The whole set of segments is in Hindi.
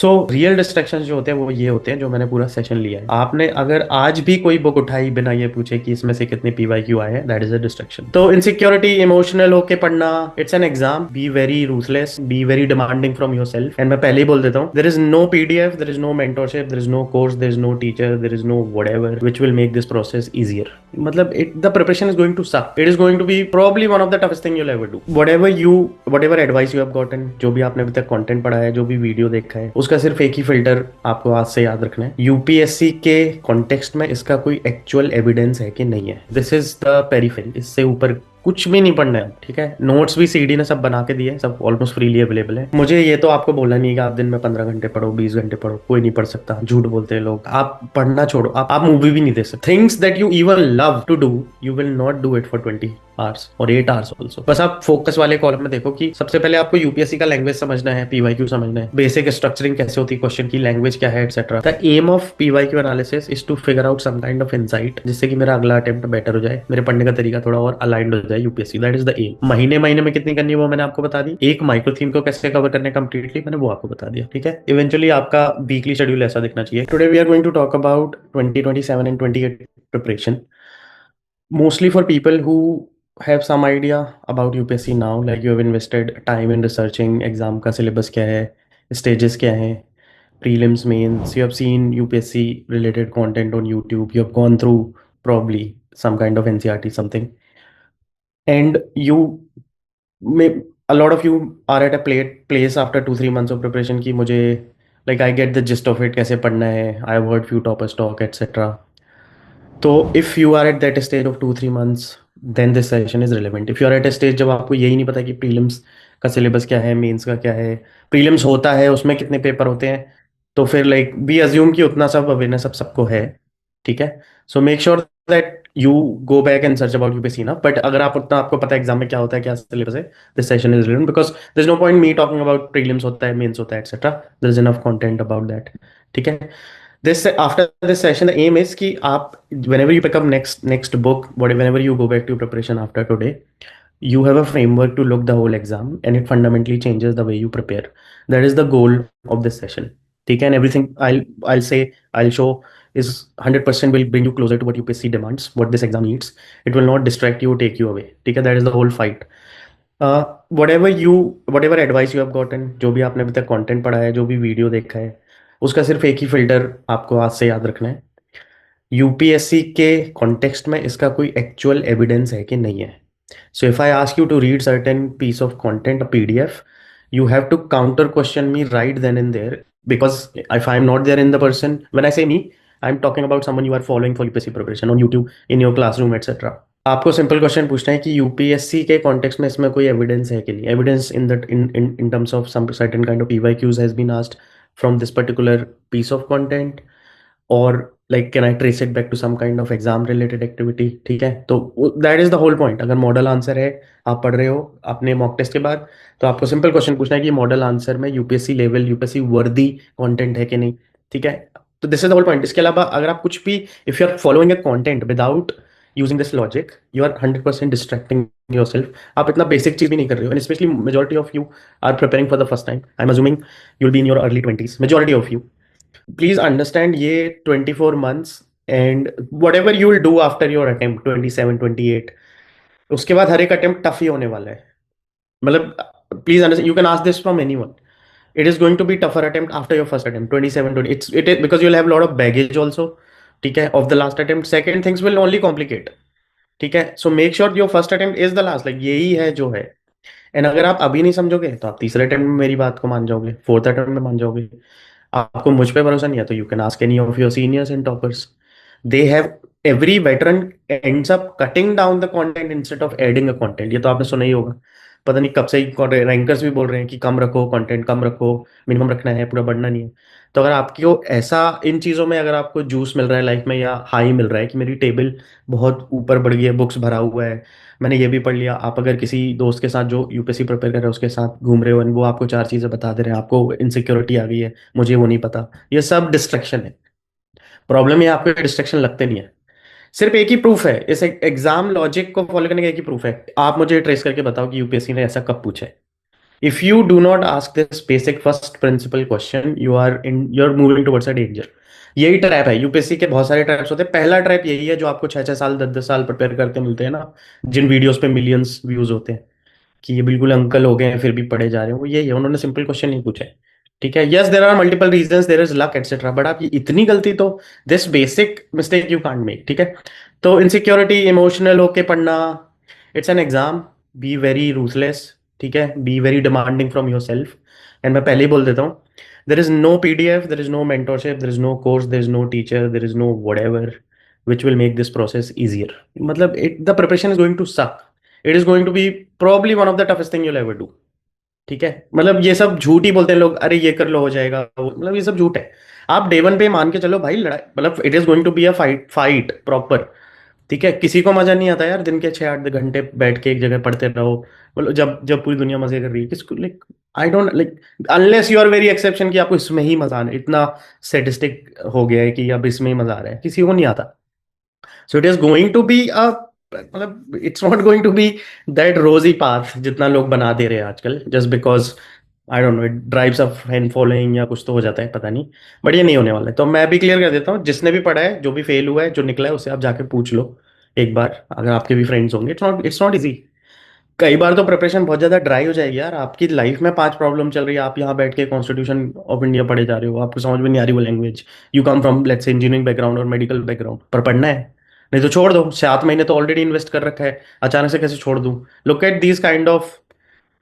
सो रियल डिस्ट्रैक्शन जो होते हैं वो ये होते हैं जो मैंने पूरा सेशन लिया है। आपने अगर आज भी कोई बुक उठाई बिना ये पूछे कि इसमें से कितने पीवाईक्यू आए हैं, दैट इज अ डिस्ट्रैक्शन। तो इनसिक्योरिटी, इमोशनल होके पढ़ना, it's an exam. Be very ruthless, be very demanding from yourself. And मैं पहले ही बोल देता हूँ, there is no PDF, there is no mentorship, there is no course, there is no teacher, there is no whatever which will make this process easier. मतलब the preparation is going to suck. It is going to be probably one of the toughest thing you'll ever do. Whatever advice you have gotten, जो भी आपने अभी तक कंटेंट पढ़ा है, जो भी वीडियो देखा है, उसका सिर्फ एक ही फिल्टर आपको आज से याद रखना है। यूपीएससी के कॉन्टेक्स्ट में इसका कोई एक्चुअल एविडेंस है कि नहीं है। This is the periphery. इससे ऊपर कुछ भी नहीं पढ़ना है, ठीक है। नोट्स भी सीडी ने सब बना के दिए, सब ऑलमोस्ट फ्रीली अवेलेबल है। मुझे ये तो आपको बोलना नहीं है कि आप दिन में 15 घंटे पढ़ो, 20 घंटे पढ़ो, कोई नहीं पढ़ सकता, झूठ बोलते हैं लोग। आप पढ़ना छोड़ो, आप मूवी भी नहीं देख सकते। Things that you even love to do, you will not do it for 20 hours और 8 hours ऑल्सो। बस आप फोकस वाले कॉलम में देखो कि सबसे पहले आपको यूपीएससी का लैंग्वेज समझना है, पीवाईक्यू समझना है, बेसिक स्ट्रक्चरिंग कैसे होती है क्वेश्चन की, लैंग्वेज क्या है, etcetera. The aim of PYQ analysis is to figure out some kind of insight, जिससे कि मेरा अगला अटेम्प्ट बेटर हो जाए, मेरे पढ़ने का तरीका थोड़ा और अलाइंड हो जाए UPSC. That is the aim. महीने महीने में कितनी करनी है वो मैंने आपको बता दी। एक माइक्रो थीम को कैसे कवर करने कंप्लीटली मैंने वो आपको बता दिया, ठीक है। इवेंचुअली आपका वीकली शेड्यूल ऐसा दिखना चाहिए। Today we are going to talk about 2027 and 28 preparation, mostly for people who have some idea about UPSC now, like you have invested time in researching exam का सिलेबस क्या है, स्टेजेस क्या है, prelims, mains, you have seen UPSC related content on YouTube, you have gone through probably some kind of NCRT something, and you may, a lot of you are at a place after 2-3 months of preparation कि मुझे like I get the gist of it, कैसे पढ़ना है, I have heard few toppers talk etc. तो if you are at that stage of 2-3 months, then this session is relevant. If you are at a stage जब आपको यही नहीं पता कि प्रीलिम्स का सिलेबस क्या है, मेंस का क्या है, प्रीलिम्स होता है उसमें कितने पेपर होते हैं, तो फिर लाइक बी अज्यूम कि उतना सब अवेयरनेस अब सबको है, ठीक है। So make sure that you go back and search about UPSC ना। बट अगर आप उतना आपको पता है एग्जाम में क्या होता है, क्या सिलेबस है, this session is relevant because there is no point me talking about prelims होता है, मेंस होता है etcetera, there is enough content about that, ठीक है। This after this session, the aim is कि आप whenever you pick up next book, whenever you go back to preparation after today, you have a framework to look the whole exam, and it fundamentally changes the way you prepare. That is the goal of this session. ठीक है, and everything I'll say, I'll show is 100% will bring you closer to what UPSC demands, what this exam needs. It will not distract you or take you away. ठीक है, that is the whole fight. Uh, whatever advice you have gotten, जो भी आपने अभी तक content पढ़ा है, जो भी वीडियो देखा है, उसका सिर्फ एक ही फिल्टर आपको आज से याद रखना है। यूपीएससी के कॉन्टेक्स्ट में इसका कोई एक्चुअल एविडेंस है कि नहीं है। So if I ask you to read certain piece of content, a PDF, you have to counter question me right then and there, because if I'm not there in the person, when I say me, I'm talking about someone you are following for UPSC preparation on YouTube, in your classroom etc. आपको सिंपल क्वेश्चन पूछना है कि यूपीएससी के कॉन्टेक्स्ट में इसमें कोई एविडेंस है कि नहीं। Evidence in that in terms of some certain kind of PYQs has been asked from this particular piece of content, और like can I trace it back to some kind of exam related activity, ठीक है। तो that is the whole point. अगर मॉडल आंसर है, आप पढ़ रहे हो अपने मॉक टेस्ट के बाद, तो आपको सिंपल क्वेश्चन पूछना है कि मॉडल आंसर में UPSC level, UPSC worthy content है कि नहीं, ठीक है। तो this is the whole point. इसके अलावा अगर आप कुछ भी, if you are following a content without using this logic, you are 100% distracting yourself. आप इतना बेसिक चीज भी नहीं कर रहे हो, and specially majority of you are preparing for the first time. I am assuming you will be in your early 20s, majority of you. Please understand ये 24 months and what ever you will do after your attempt 27-28, उसके बाद हर एक अटेम्प्ट टफ ही होने वाला है। मतलब please understand, you can ask this from anyone, it is going to be tougher attempt after your first attempt 27-20, it is because you'll have a lot of baggage also, ठीक है, of the last attempt. Second things will only complicate, ठीक है। so make sure your first attempt is the last, like यही है जो है। एंड अगर आप अभी नहीं समझोगे तो आप तीसरे अटेम्प्ट में मेरी बात को मान जाओगे, फोर्थ अटेम्प्ट में मान जाओगे। आपको मुझ पे भरोसा नहीं है तो you can ask any of your seniors and toppers, they have, every veteran ends up cutting down the content instead of adding a content. ये तो आपने सुना ही होगा, पता नहीं कब से ही रैंकर्स भी बोल रहे हैं कि कम रखो कंटेंट, कम रखो, मिनिमम रखना है, पूरा बढ़ना नहीं है। तो अगर आपको ऐसा इन चीज़ों में अगर आपको जूस मिल रहा है लाइफ में, या हाई मिल रहा है कि मेरी टेबल बहुत ऊपर बढ़ गई है, बुक्स भरा हुआ है, मैंने ये भी पढ़ लिया, आप अगर किसी दोस्त के साथ जो यूपीएससी प्रिपेयर कर रहे हैं उसके साथ घूम रहे हो और वो आपको 4 चीज़ें बता दे रहे हैं, आपको इनसिक्योरिटी आ गई है, मुझे वो नहीं पता, ये सब डिस्ट्रैक्शन है। प्रॉब्लम ये आपको डिस्ट्रैक्शन लगते नहीं है। सिर्फ एक ही प्रूफ है इस एग्जाम लॉजिक को फॉलो करने का, एक ही प्रूफ है। आप मुझे ट्रेस करके बताओ कि यूपीएससी ने ऐसा कब पूछा है। If you do not ask this basic first principle question, you're moving towards a danger. यही ट्रैप है, यूपीएससी के बहुत सारे ट्रैप्स होते हैं। पहला ट्रैप यही है जो आपको 6 6 साल 10 10 साल प्रिपेयर करते मिलते हैं ना, जिन वीडियोस पे मिलियंस व्यूज होते हैं, कि ये बिल्कुल अंकल हो गए हैं फिर भी पढ़े जा रहे हैं, वो यही है, उन्होंने सिंपल क्वेश्चन नहीं पूछा है। ठीक है, yes there are multiple reasons, there is luck etcetera, but आप ये इतनी गलती तो, this basic mistake you can't make. ठीक है, तो इनसिक्योरिटी इमोशनल होके पढ़ना, it's an exam, be very ruthless. ठीक है, be very demanding from yourself. And मैं पहले ही बोल देता हूँ, there is no PDF, there is no mentorship, there is no course, there is no teacher, there is no whatever which will make this process easier. मतलब the preparation is going to suck. It is going to be probably one of the toughest thing you'll ever do. ठीक है, मतलब ये सब झूठ ही बोलते हैं लोग, अरे ये कर लो हो जाएगा, मतलब ये सब झूठ है। आप डे वन पे मान के चलो भाई, लड़ाई मतलब it is going to be a fight, fight proper. ठीक है, किसी को मजा नहीं आता यार दिन के 6 8 घंटे बैठ के एक जगह पढ़ते रहो, मतलब जब जब पूरी दुनिया मजे कर रही है, किसको like, I don't like, unless you are very exception कि आपको इसमें ही मजा आना, इतना सेडिस्टिक हो गया है कि अब इसमें ही मजा आ रहा है, किसी को नहीं आता। So it is going to be a, मतलब it's not going to be that rosy path जितना लोग बना दे रहे हैं आजकल, just because I don't know, it drives a fan following या कुछ तो हो जाता है, पता नहीं। बट ये नहीं होने वाला है, तो मैं भी क्लियर कर देता हूँ, जिसने भी पढ़ा है, जो भी फेल हुआ है, जो निकला है, उसे आप जाके पूछ लो एक बार, अगर आपके भी फ्रेंड्स होंगे। It's not easy. कई बार तो प्रिपरेशन बहुत ज्यादा ड्राई हो जाएगी यार, आपकी लाइफ में 5 प्रॉब्लम चल रही है, आप यहाँ बैठ के कॉन्स्टिट्यूशन ऑफ इंडिया पढ़े जा रहे हो, आपको समझ में नहीं आ रही वो language, you come from let's say engineering background और मेडिकल बैकग्राउंड, पर पढ़ना है। नहीं तो छोड़ दो, 7 महीने तो ऑलरेडी इन्वेस्ट कर रखा है, अचानक से कैसे छोड़ दूं? Look at these kind of,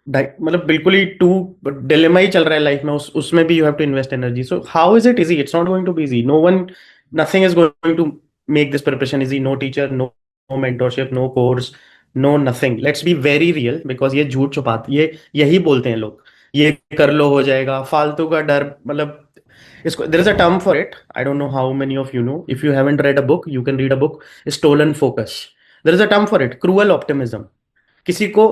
मतलब बिल्कुल ही टू डिलेमा ही चल रहा है लाइफ में, उसमें भी you have to invest energy, so how is it easy? It's not going to be easy, no one, nothing is going to make this preparation easy, no teacher, no mentorship, no course, no nothing. Let's be very real, because ये झूठ छुपाते, ये यही बोलते हैं लोग, ये कर लो हो जाएगा, फालतू का डर, मतलब इसको, there is a term for it, I don't know how many of you know, if you haven't read a book you can read a book, stolen focus. There is a term for it, cruel optimism. किसी को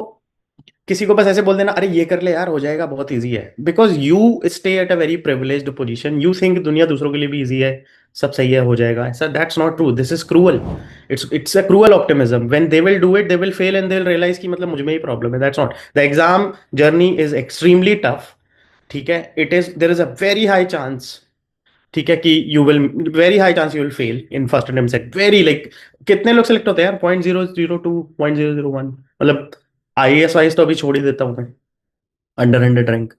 किसी को बस ऐसे बोल देना, अरे ये कर ले यार हो जाएगा, बहुत इजी है, because you stay at a very privileged position, you think दुनिया दूसरों के लिए भी इजी है, सब सही है हो जाएगा, ऐसा that's not true, this is cruel. It's a cruel optimism, when they will do it they will fail and they will realize कि मतलब मुझ में ही प्रॉब्लम है, that's not, the exam journey is extremely tough. ठीक है, it is, there is a very high chance, ठीक है, कि you will, very high chance you will fail in first attempt set, very like, कितने लोग सेलेक्ट होते हैं यार, 0.002, 0.001, मतलब आईएएस वाइज तो अभी छोड़ ही देता हूँ मैं, अंडर 100 रैंक।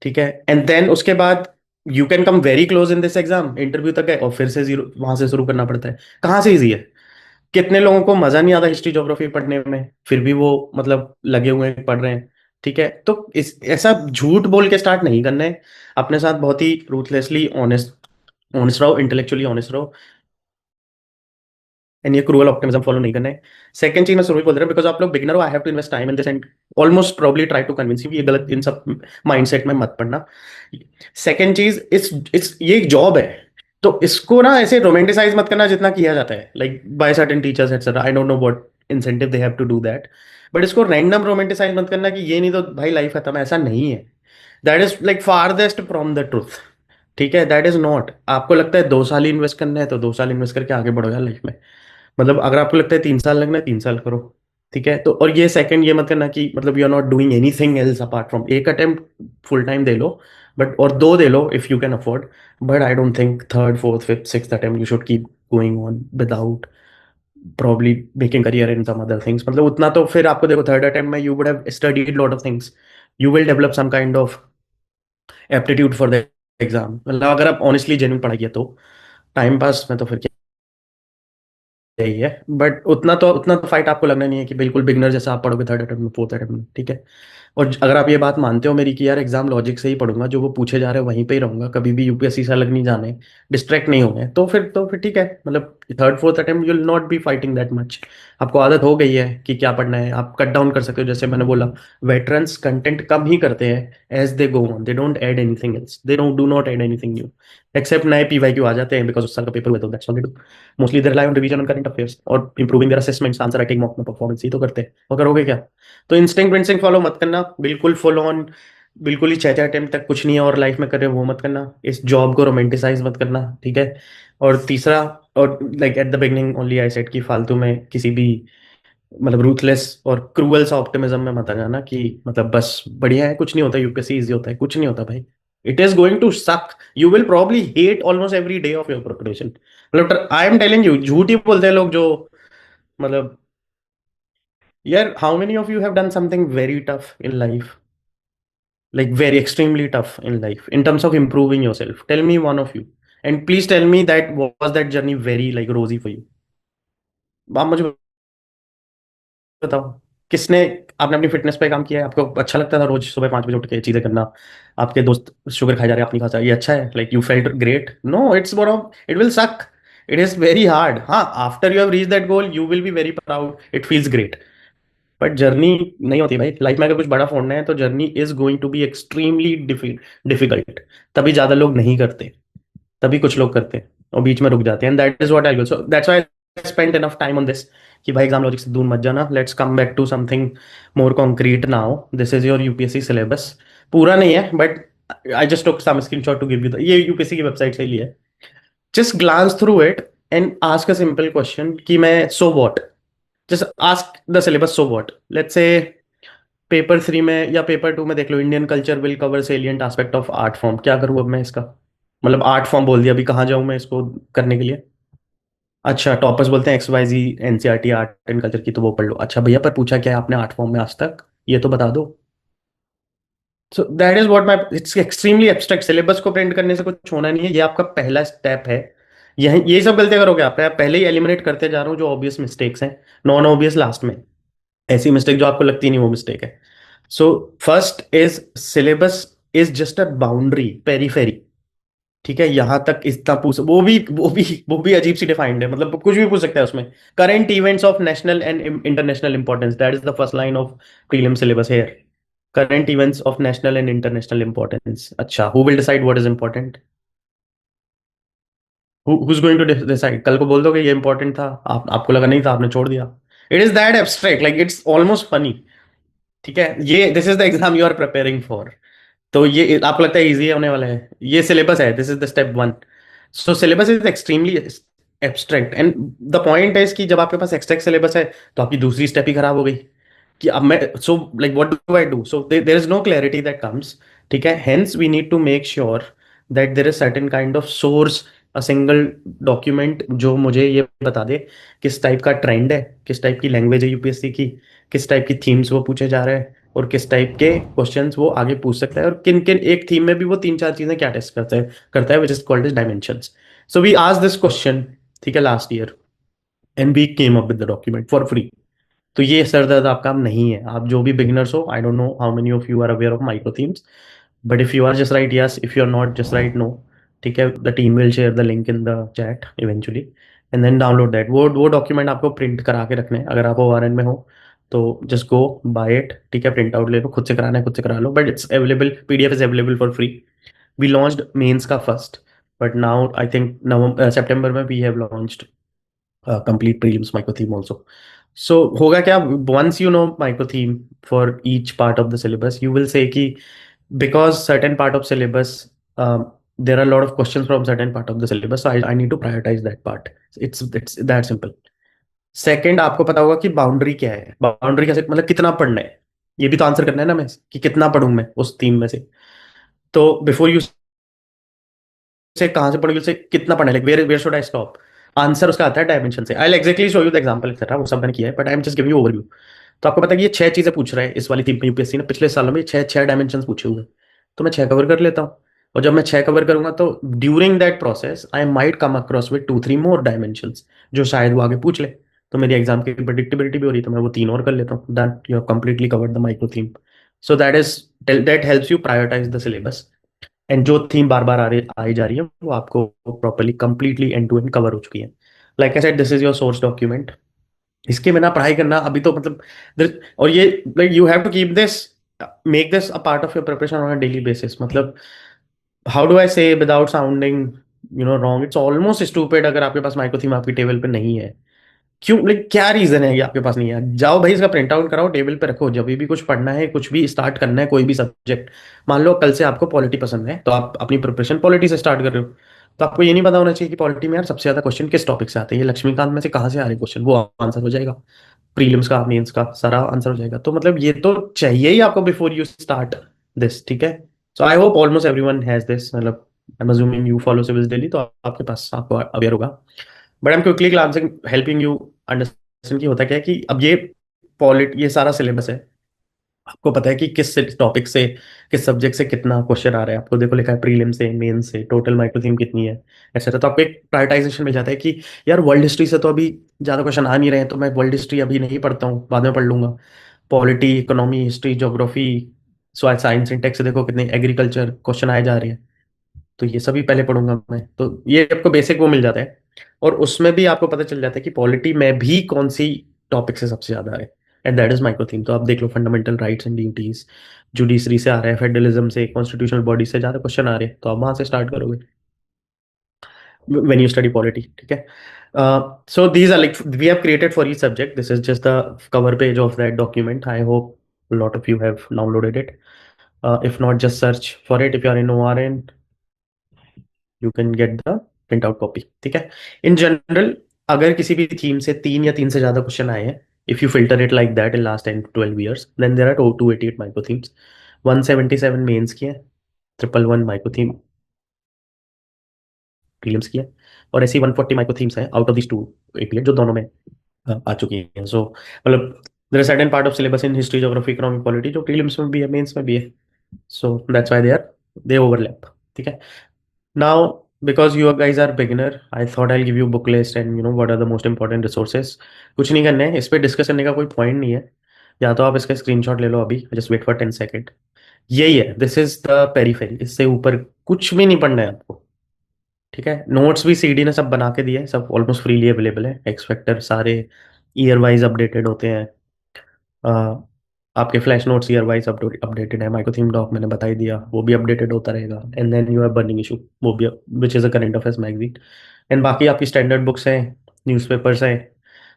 ठीक है, एंड देन उसके बाद you can come very close in this exam, interview तक है, और फिर से जीरो वहां से शुरू करना पड़ता है। कहाँ से इजी है? कितने लोगों को मजा नहीं आता हिस्ट्री ज्योग्राफी पढ़ने में, फिर भी वो मतलब लगे हुए हैं, पढ़ रहे हैं। ठीक है, तो इस ऐसा झूठ बोल के स्टार्ट नहीं करना है, अपने साथ बहुत ही रूथलेसली ऑनेस्ट, ऑनेस्ट रहो, इंटेलेक्चुअली ऑनेस्ट रहो, एंड ये क्रूअल ऑप्टिमिज्म फॉलो नहीं करना है। सेकंड चीज मैं शुरू ही बोल रहा हूँ, बिकॉज आप लोग बिगिनर हो, I have to invest time in this and almost probably try to convince you, ये गलत, इन सब माइंडसेट में मत पड़ना। सेकंड चीज, इस ये एक जॉब है, तो इसको ना ऐसे रोमांटिसाइज मत करना जितना किया जाता है, like by certain teachers etcetera, I don't know what incentive they have to do that, but इसको रैंडम रोमांटिसाइज मत करना कि ये नहीं तो भाई लाइफ खत्म है, ऐसा नहीं है। That is like farthest from the truth. ठीक है, दैट इज नॉट, आपको लगता है 2 साल ही इन्वेस्ट करना है तो 2 साल इन्वेस्ट करके आगे बढ़ो यार लाइफ में, मतलब अगर आपको लगता है 3 साल लगना है 3 साल करो। ठीक है, तो और ये सेकंड, ये मत करना कि मतलब you are not doing anything else apart from, एक अटेम्प्ट फुल टाइम दे लो, बट और दो दे लो if you can afford, but I don't think third fourth fifth sixth attempt you should keep going on without probably making career in some other things, मतलब उतना तो फिर आपको देखो, थर्ड अटेम्प्ट में you would have studied lot of things, you will develop some kind of aptitude for the exam, मतलब अगर आप ऑनेस्टली जेन्युइन पढ़ाइए तो, टाइम पास में तो फिर यही है, बट उतना तो फाइट आपको लगना नहीं है कि बिल्कुल बिगनर जैसा आप पढ़ोगे थर्ड अटेम्प्ट में फोर्थ अटेम्प्ट में। ठीक है, और अगर आप ये बात मानते हो मेरी कि यार एग्जाम लॉजिक से ही पढ़ूंगा, जो वो पूछे जा रहे हैं वहीं पे ही रहूंगा, कभी भी यूपीएससी से अलग नहीं जाने, डिस्ट्रैक्ट नहीं होंगे, तो फिर ठीक है, मतलब third fourth attempt you will not be fighting that much, आपको आदत हो गई है कि क्या पढ़ना है, आप कट डाउन कर सकते हो, जैसे मैंने बोला, वेटरन्स कंटेंट कम ही करते हैं as they go on, they don't add anything else, they don't do not add anything new, except नए पीवाईक्यू आ जाते हैं बिकॉज उस साल का पेपर हुआ, तो that's all. Mostly they rely on revision on current affairs और improving their assessments, answer writing, mock में परफॉर्मेंस, ही तो करते हैं, और करोगे क्या? तो इंस्टिंक्ट विंस्टिंक्ट फॉलो मत करना, बिल्कुल फुल ऑन, बिल्कुल ही 6 6 अटेम्प्ट तक कुछ नहीं है और लाइफ में कर रहे हो वो मत करना, इस जॉब को रोमांटिसाइज मत करना। ठीक है, और तीसरा, और like at the beginning only I said कि फालतू में किसी भी मतलब रूथलेस और क्रूअल सा ऑप्टिमिज्म में मत आ जाना कि मतलब बस बढ़िया है, कुछ नहीं होता, यूपीएससी इजी होता है, कुछ नहीं होता भाई। It is going to suck, you will probably hate almost every day of your preparation. मतलब आई एम टेलिंग यू, झूठ ही बोलते हैं लोग जो मतलब, यार how many of you have done something very tough in life, like very extremely tough in life in terms of improving yourself? Tell me one of you, and please tell me that was that journey very like rosy for you? आप मुझे बताओ, किसने, आपने अपनी फिटनेस पे काम किया है, आपको अच्छा लगता था रोज सुबह 5 बजे उठ के चीजें करना, आपके दोस्त शुगर खाए जा रहे हैं, आप नहीं खा, ये अच्छा है, like you felt great? No, it's one of, it will suck, it is very hard. हाँ, after you have reach that goal you will be very proud, it feels great, but journey नहीं होती भाई लाइफ में। अगर कुछ बड़ा फोड़ना है तो journey is going to be extremely difficult. तभी ज्यादा लोग नहीं करते, तभी कुछ लोग करते हैं और बीच में रुक जाते हैं, and that is what I will, so that's why I spent enough time on this. कि भाई एग्जाम लॉजिक से दूर मत जाना, let's come back to something more concrete now. This is your UPSC syllabus, पूरा नहीं है but I just took some screenshot to give you the, ये यूपीएससी की वेबसाइट से ही लिया है। Just glance through it and ask a simple question कि मैं so what, just ask the syllabus so what. Let's say paper 3 में या पेपर 2 में देख लो, Indian culture will cover salient aspect of art form, क्या करूँ अब मैं इसका? मतलब आर्ट फॉर्म बोल दिया, अभी कहाँ जाऊँ मैं इसको करने के लिए? अच्छा, टॉपर्स बोलते हैं XYZ NCERT art and culture की, तो वो पढ़ लो। अच्छा भैया, पर पूछा क्या है आपने आर्ट फॉर्म में आज तक, ये तो बता दो। सो that is what my, it's extremely abstract. Syllabus को प्रिंट करने से कुछ होना नहीं है, ये आपका पहला स्टेप है। यही सब गलतियां करोगे आप, मैं पहले ही एलिमिनेट करते जा रहा हूँ जो ऑब्वियस मिस्टेक्स हैं, नॉन ऑब्वियस लास्ट में, ऐसी मिस्टेक जो आपको लगती नहीं वो मिस्टेक है। So first is syllabus is just a boundary, periphery, ठीक है? यहां तक इतना पूछ, वो भी अजीब सी डिफाइंड है, मतलब कुछ भी पूछ सकता है उसमें। Current events of national and international importance, that is the first line of prelim syllabus here. Current events of national and international importance, अच्छा who will decide what is important? Who is going to decide? कल को बोल दोगे ये इंपॉर्टेंट था, आपको लगा नहीं था, आपने छोड़ दिया। It is that abstract, like it's almost funny. ठीक है, ये this is the exam you are preparing for. तो ये आपको लगता है इजी होने वाला है, ये सिलेबस है, this is the step 1। So syllabus is extremely abstract, and the point है कि जब आपके पास एक्सट्रैक्ट सिलेबस है तो आपकी दूसरी स्टेप ही खराब हो गई कि अब मैं, so like what do I do, so there is no clarity that comes. ठीक है, hence we need to make sure that there is certain kind of source, a single document जो मुझे ये बता दे किस टाइप का ट्रेंड है, किस टाइप की लैंग्वेज है यूपीएससी की, किस टाइप की थीम्स वो पूछे जा रहे हैं, और किस टाइप के क्वेश्चंस वो आगे पूछ सकता है, और किन किन एक थीम में भी वो 3 4 चीजें क्या टेस्ट करता है which is called as dimensions. So we आज दिस क्वेश्चन, ठीक है, last year, and we came up with the document for free. तो ये सर दर्द आपका काम नहीं है, आप जो भी बिगिनर्स हो, I don't know how many of you are aware of micro themes, but if you are just right yes, if you are not just right no. ठीक है, the team will share the link in the chat eventually, and then download that. वो डॉक्यूमेंट आपको प्रिंट करा के रखने हैं, अगर आप ओआरएन में हो तो जस्ट गो बाय इट। ठीक है, प्रिंट आउट ले लो, खुद से कराना है खुद से करा लो, but it's available, PDF is available for free. We launched mains का first, but now I think November September में we have launched complete prelims micro theme also. So होगा क्या, once you know micro theme for each part of the syllabus, you will say कि because certain part of syllabus, there are a lot of questions from certain part of the syllabus, so I need to prioritize that part. It's that simple. Second, आपको पता होगा कि बाउंड्री क्या है, बाउंड्री कैसे, मतलब कितना पढ़ना है, ये भी तो आंसर करना है ना मैं, कि कितना पढ़ूं मैं उस थीम में से। तो बिफोर यू से कहां से पढ़ोगे, से कितना पढ़ना है, like where where should I stop, answer उसका आता है डायमेंशन से। I exactly show you the example etcetera, वो सब मैंने किया है, but I am just giving you overview. तो आपको पता है कि ये 6 चीजें पूछ रहा है इस वाली थीम पे यूपीएससी ने, पिछले सालों में 6 डायमेंशन पूछे हुए हैं। तो मैं 6 कवर कर लेता हूँ, और जब मैं 6 कवर करूंगा तो during that process I might come across with 2 3 more dimension जो शायद वो आगे पूछ ले, तो मेरी एग्जाम की प्रिडिक्टेबिलिटी भी हो रही है, तो मैं वो 3 और कर लेता हूँ, done, you have completely covered the micro theme. So that helps you prioritise the syllabus, and जो थीम बार बार आई जा रही है वो आपको properly completely end to end cover हो चुकी है। Like I said, this is your source document. इसके बिना पढ़ाई करना अभी तो मतलब और ये, like you have to keep this, make this a part of your preparation on a daily basis. मतलब हाउ डू आई से without sounding wrong, it's almost stupid अगर आपके पास माइक्रो थीम आपकी टेबल पे नहीं है। क्यों, लाइक क्या रीजन है कि आपके पास नहीं है? जाओ भाई, इसका प्रिंट आउट कराओ, टेबल पे रखो, जब भी कुछ पढ़ना है, कुछ भी स्टार्ट करना है, कोई भी सब्जेक्ट, मान लो कल से आपको पॉलिटी पसंद है तो आप अपनी प्रिपरेशन पॉलिटी से स्टार्ट कर रहे हो, तो आपको ये नहीं पता होना चाहिए कि पॉलिटी में यार सबसे ज्यादा क्वेश्चन किस टॉपिक से आते हैं, ये लक्ष्मीकांत में से कहाँ से आ रहे क्वेश्चन, वो आंसर हो जाएगा। प्रीलिम्स का मेंस का सारा आंसर हो जाएगा। तो मतलब ये तो चाहिए ही आपको बिफोर यू स्टार्ट दिस, ठीक है। So I hope almost everyone has this, मतलब I am assuming you follow civils daily, तो आपके पास आपको अवेयर होगा। But I am quickly glancing helping you understand कि होता क्या है कि अब ये सारा सिलेबस है। आपको पता है कि किस टॉपिक से, किस सब्जेक्ट से कितना क्वेश्चन आ रहा है। आपको देखो लिखा है प्रीलिम से, मेन से, टोटल माइक्रो थीम कितनी है, एक्सेट्रा। तो आपको एक प्रायोरिटाइजेशन मिल जाता है कि यार वर्ल्ड हिस्ट्री से तो अभी ज़्यादा क्वेश्चन आ नहीं रहे हैं, तो मैं वर्ल्ड हिस्ट्री अभी नहीं पढ़ता हूँ, बाद में पढ़ लूंगा। Polity, economy, history, geography, science Intex से देखो कितने एग्रीकल्चर क्वेश्चन आए जा रहे हैं, तो ये सभी पहले पढ़ूंगा मैं। तो ये आपको बेसिक वो मिल जाता है। और उसमें भी आपको पता चल जाता है कि पॉलिटी में भी कौन सी टॉपिक से सबसे ज्यादा है, and that is micro theme. तो आप देख लो fundamental rights and duties, judiciary से आ रहा है, फेडरलिज्म से, कॉन्स्टिट्यूशनल बॉडी से ज्यादा क्वेश्चन आ रहे हैं, तो आप वहां से स्टार्ट करोगे when you study polity, ठीक है। So these are like we have created for each subject. This is just the cover page of that document. I hope a lot of you have downloaded it. If not, just search for it. If you are in ORN, you can get the print out copy, ठीक है। इन जनरल अगर किसी भी थीम से 3 या 3 से ज्यादा क्वेश्चन आए हैं, if you filter it like that in last 10 to 12 years, then there are 288 micro themes, 177 mains की है, 111 माइक्रो थीम प्रीलिम्स की है, और ऐसी 140 माइक्रो थीम्स हैं आउट ऑफ दिस 288 जो दोनों में आ चुकी हैं। सो मतलब there are certain part of syllabus in history, geography, economic, polity जो प्रीलिम्स में भी है, मेंस में भी है। So that's why they overlap, ठीक है। Now, because you guys are beginner, I thought I'll give you book list and what are the most important resources. कुछ नहीं करना है, इस पे डिस्कस करने का कोई पॉइंट नहीं है। या तो आप इसका स्क्रीनशॉट ले लो अभी, जस्ट वेट फॉर 10 सेकेंड। यही है, दिस इज द पेरीफेरी, इससे ऊपर कुछ भी नहीं पढ़ना है आपको, ठीक है। नोट्स भी सीडी ने सब बना के दिए हैं, सब ऑलमोस्ट फ्रीली अवेलेबल है। एक्स फैक्टर सारे ईयर वाइज अपडेटेड होते हैं। अ, आपके flash notes year wise updated है। माइक्रो थीम डॉक मैंने बता ही दिया, वो भी अपडेटेड होता रहेगा। And then you have burning issue, वो भी which is a current affairs magazine. And बाकी आपकी स्टैंडर्ड बुक्स हैं, न्यूज़पेपर्स हैं,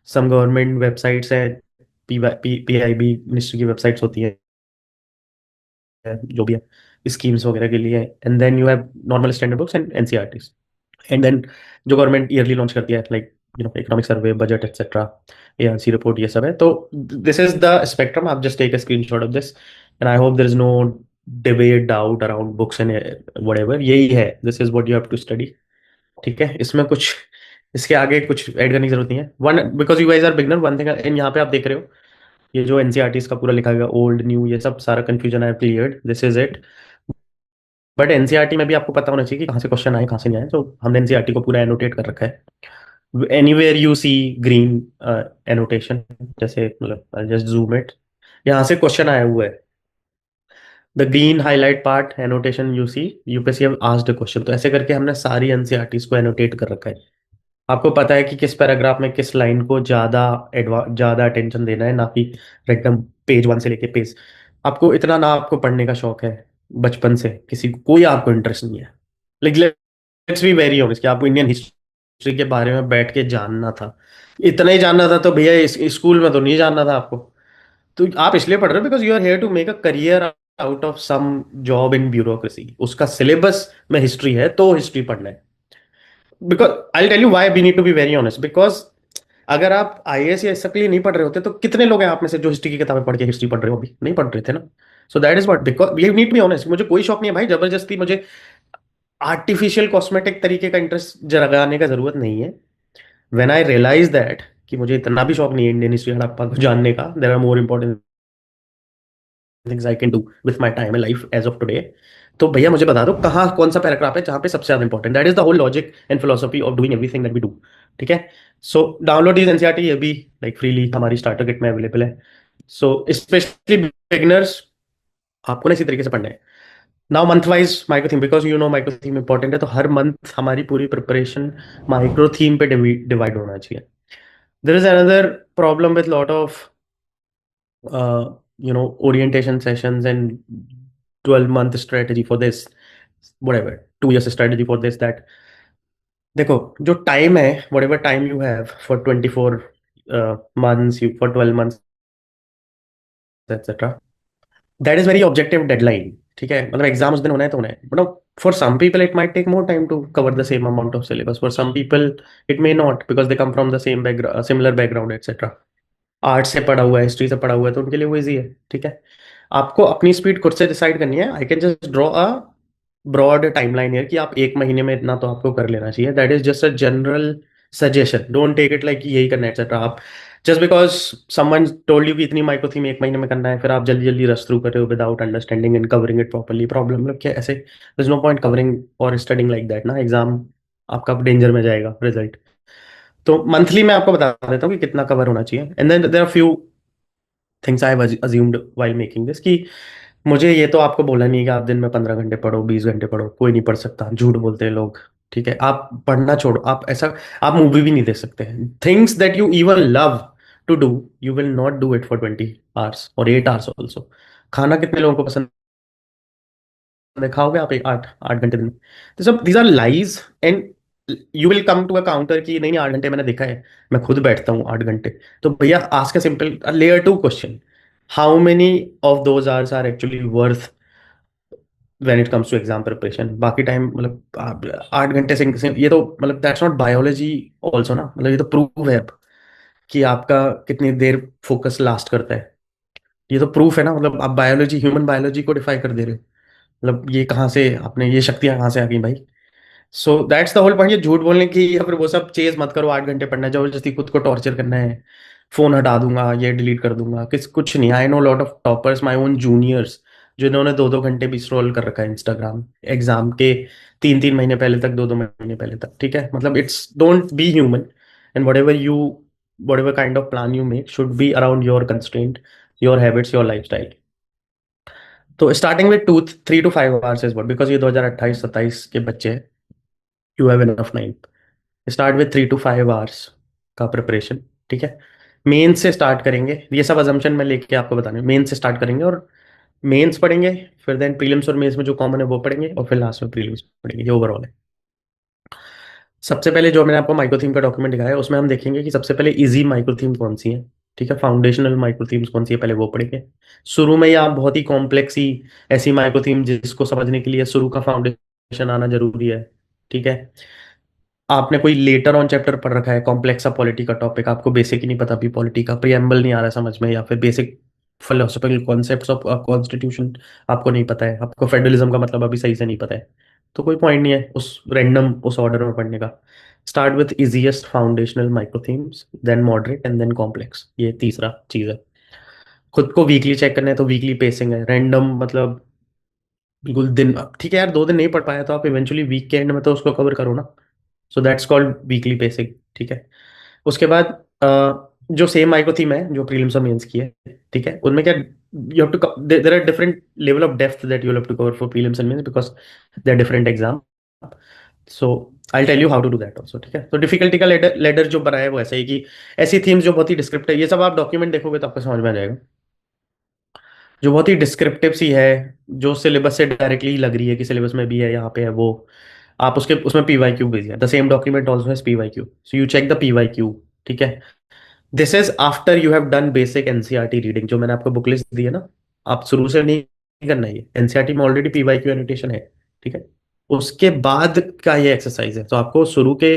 सम गवर्नमेंट वेबसाइट्स हैं, PIB मिनिस्ट्री की वेबसाइट्स होती है जो भी है स्कीम्स वगैरह के लिए। And then you have normal standard books and NCERT। And then जो गवर्नमेंट ईयरली लॉन्च करती है, like economic survey, budget etcetera, ARC report, ये सब है। तो दिस इज द स्पेक्ट्रम। आप just take a screenshot of this and I hope there is no debate doubt around books and whatever. यही है, this is what you have to study, ठीक है। इसमें कुछ, इसके आगे कुछ ऐड करने की जरूरत नहीं है। One, because you guys are beginner, one thing, and यहाँ पे आप देख रहे हो ये जो NCERT का पूरा लिखा गया ओल्ड न्यू, ये सब सारा confusion I cleared, this is it. But NCERT में भी आपको पता होना चाहिए कि कहाँ से क्वेश्चन आए, कहाँ से नहीं आए। तो हमने NCERT को पूरा एनोटेट कर रखा है। Anywhere you see green annotation, जैसे मतलब जस्ट जूम इट, यहाँ से क्वेश्चन आया हुआ है, the green highlight part annotation you see, UPSC have asked a question. तो ऐसे करके हमने सारी NCERTs को एनोटेट कर रखा है। आपको पता है कि किस पैराग्राफ में किस लाइन को ज्यादा अटेंशन देना है, ना कि एकदम पेज 1 से लेके पेज। आपको इतना ना आपको पढ़ने का शौक है बचपन से, किसी को कोई आपको इंटरेस्ट नहीं है, लेकिन लेट्स बी वेरी ऑनेस्ट कि आपको इंडियन हिस्ट्री के बारे में बैठ के जानना था, इतना ही जानना था, तो भैया इस स्कूल में तो नहीं जानना था आपको। तो आप इसलिए पढ़ रहे हो because you are here to make a career out of some job in bureaucracy. उसका सिलेबस में हिस्ट्री है तो हिस्ट्री पढ़ना है। Because I tell you why we need to be very honest, because अगर आप IAS या इसके लिए नहीं पढ़ रहे होते तो कितने लोग हैं आप में से जो हिस्ट्री की किताबें पढ़ के हिस्ट्री पढ़ रहे हो, अभी नहीं पढ़ रहे थे ना। So that is what, because you need to be honest. मुझे कोई शौक नहीं है भाई जबरदस्ती मुझे आर्टिफिशियल कॉस्मेटिक तरीके का इंटरेस्ट जगाने का जरूरत नहीं है। व्हेन आई रियलाइज दैट कि मुझे इतना भी शौक नहीं है इंडियन हिस्ट्री हड़प्पा को जानने का, there are more important things I can do with my time in life age of today. तो भैया मुझे बता दो कहाँ कौन सा पैराग्राफ है जहाँ पे सबसे ज्यादा important, that is the whole logic and philosophy of doing everything that we do, ठीक है। सो डाउनलोड दिस NCERT, ये भी लाइक फ्रीली हमारी स्टार्टर किट में अवेलेबल है। सो स्पेशली बिगिनर्स, आपको ना इसी तरीके से पढ़ना है। Now month wise micro theme, because micro theme important है, तो हर मंथ हमारी पूरी प्रिपरेशन माइक्रो थीम पे डिवाइड होना चाहिए। There is another problem with lot of orientation sessions and 12-month strategy for this, whatever 2 years strategy for this, that देखो जो टाइम है, whatever time you have for 24 months, you for 12 months etc, that is very objective deadline, ठीक है। मतलब एग्जाम उस दिन होना है तो होना है, but for some people it might take more time to cover the same amount of syllabus, for some people it may not because they come from the same background, similar background etcetera. Art से पढ़ा हुआ है, हिस्ट्री से पढ़ा हुआ है, तो उनके लिए वो इजी है। ठीक है, आपको अपनी स्पीड खुद से डिसाइड करनी है। I can just draw a broad timeline है कि आप एक महीने में इतना तो आपको कर लेना चाहिए। That is just a general suggestion, don't take it like यही करना है एक्सेट्रा। आप just because someone told you कि इतनी माइक्रो थीम एक महीने में करना है, फिर आप जल्दी जल्दी रस थ्रू कर रहे हो without understanding and covering it properly, problem लोग क्या ऐसे, there is no point covering और स्टडिंग लाइक दैट ना, एग्जाम आपका डेंजर में जाएगा रिजल्ट। तो मंथली मैं आपको बता देता हूँ कि कितना कवर होना चाहिए, and then there are few things I have assumed while making this, कि मुझे ये तो आपको बोला नहीं कि आप दिन में 15 घंटे पढ़ो, 20 घंटे पढ़ो, कोई नहीं पढ़ सकता, झूठ बोलते हैं लोग। ठीक है, आप पढ़ना छोड़ो, आप ऐसा, आप मूवी भी नहीं देख सकते हैं। Things that you even love to do, you will not do it for 20 hours और 8 आवर्स ऑल्सो। खाना कितने लोगों को पसंद है, खाओगे आप 8 8 घंटे दिन में? तो सब these are lies, and you will come to a counter कि नहीं नहीं 8 घंटे मैंने देखा है, मैं खुद बैठता हूँ 8 घंटे। तो भैया ask a simple layer two question, how many of those hours are actually worth when it comes to exam preparation? बाकी टाइम मतलब 8 घंटे से ये तो मतलब दैट्स नॉट बायोलॉजी ऑल्सो ना, मतलब ये तो प्रूव है अब कि आपका कितनी देर फोकस लास्ट करता है। ये तो प्रूफ है ना, मतलब आप बायोलॉजी, ह्यूमन बायोलॉजी को डिफाई कर दे रहे हो। मतलब ये कहाँ से आपने ये शक्तियां कहाँ से आ गई भाई? So that's the whole point. ये झूठ बोलने की या फिर वो सब चेज मत करो, 8 घंटे पढ़ना है, जबरदस्ती खुद को टॉर्चर करना है, फोन हटा दूंगा, ये डिलीट कर दूंगा, किस कुछ नहीं। I know lot of toppers, my own juniors, जिन्होंने 2 2 घंटे भी स्क्रॉल कर रखा है इंस्टाग्राम एग्जाम के 3 3 महीने पहले तक, 2 2 महीने पहले तक। ठीक है, मतलब it's don't be human, and what ever kind of plan you make should be around your constraint, your habits, your life style. तो स्टार्टिंग में 2 3 to 5 hours is what, because ये 2028 27 के बच्चे हैं, you have enough time. Start with 3 to 5 hours का प्रिपरेशन। ठीक है, मेन से स्टार्ट करेंगे, ये सब अजम्पशन मैं लेके आपको बताने, मेन से स्टार्ट करेंगे और मेंस पढ़ेंगे, फिर देन प्रीलिम्स और मेंस में जो कॉमन है वो पढ़ेंगे, और फिर लास्ट में प्रीलिम्स पढ़ेंगे। ये ओवरऑल है। सबसे पहले जो मैंने आपको माइक्रो थीम का डॉक्यूमेंट दिखाया है, उसमें हम देखेंगे कि सबसे पहले इजी माइक्रो थीम कौन सी है। ठीक है, फाउंडेशनल माइक्रो थीम्स कौन सी है, पहले वो पढ़ेंगे। शुरू में ही आप बहुत ही कॉम्प्लेक्स ही ऐसी माइक्रो थीम जिसको समझने के लिए शुरू का फाउंडेशन आना जरूरी है। ठीक है, आपने कोई लेटर ऑन चैप्टर पढ़ रखा है, कॉम्प्लेक्स सा पॉलिटी का टॉपिक, आपको बेसिक ही नहीं पता अभी पॉलिटी का, प्रियम्बल नहीं आ रहा है समझ में, या फिर basic philosophical concepts of constitution आपको नहीं पता है, आपको फेडरलिज्म का मतलब अभी सही से नहीं पता है, तो कोई पॉइंट नहीं है उस रैंडम उस ऑर्डर में पढ़ने का। Start with easiest foundational micro themes, then moderate and then complex. ये तीसरा चीज है। खुद को वीकली चेक करना है तो वीकली पेसिंग है, रैंडम मतलब बिल्कुल दिन, ठीक है यार 2 दिन नहीं पढ़ पाया तो आप इवेंचुअली वीक के एंड में तो उसको कवर करो ना। So that's called weekly basic. ठीक है, उसके बाद जो सेम माइक्रो थीम है जो प्रीलिम्स और मेंस की है, ठीक है, उनमें क्या, you have to, there are different level of depth that you have to cover for prelims and mains, because they are different exam. So I tell you how to do that also. ठीक है, तो डिफिकल्टी का लेडर लेडर जो बनाया है वो ऐसा ही कि ऐसी थीम्स जो बहुत ही डिस्क्रिप्टिव, ये सब आप डॉक्यूमेंट देखोगे तो आपको समझ में आ जाएगा, जो बहुत ही डिस्क्रिप्टिव सी है, जो सिलेबस से डायरेक्टली लग रही है कि सिलेबस में भी है, यहाँ पे है वो, आप उसके उसमें पीवाईक्यू भेजिए, the same document also has PYQ, so you check the PYQ. ठीक है, this is after you have done basic NCERT reading, जो मैंने आपको बुक लिस्ट दी है ना, आप शुरू से नहीं करना है, ये एनसीईआरटी में ऑलरेडी पीवाईक्यू एनोटेशन है। ठीक है, उसके बाद का ये एक्सरसाइज है, तो आपको शुरू के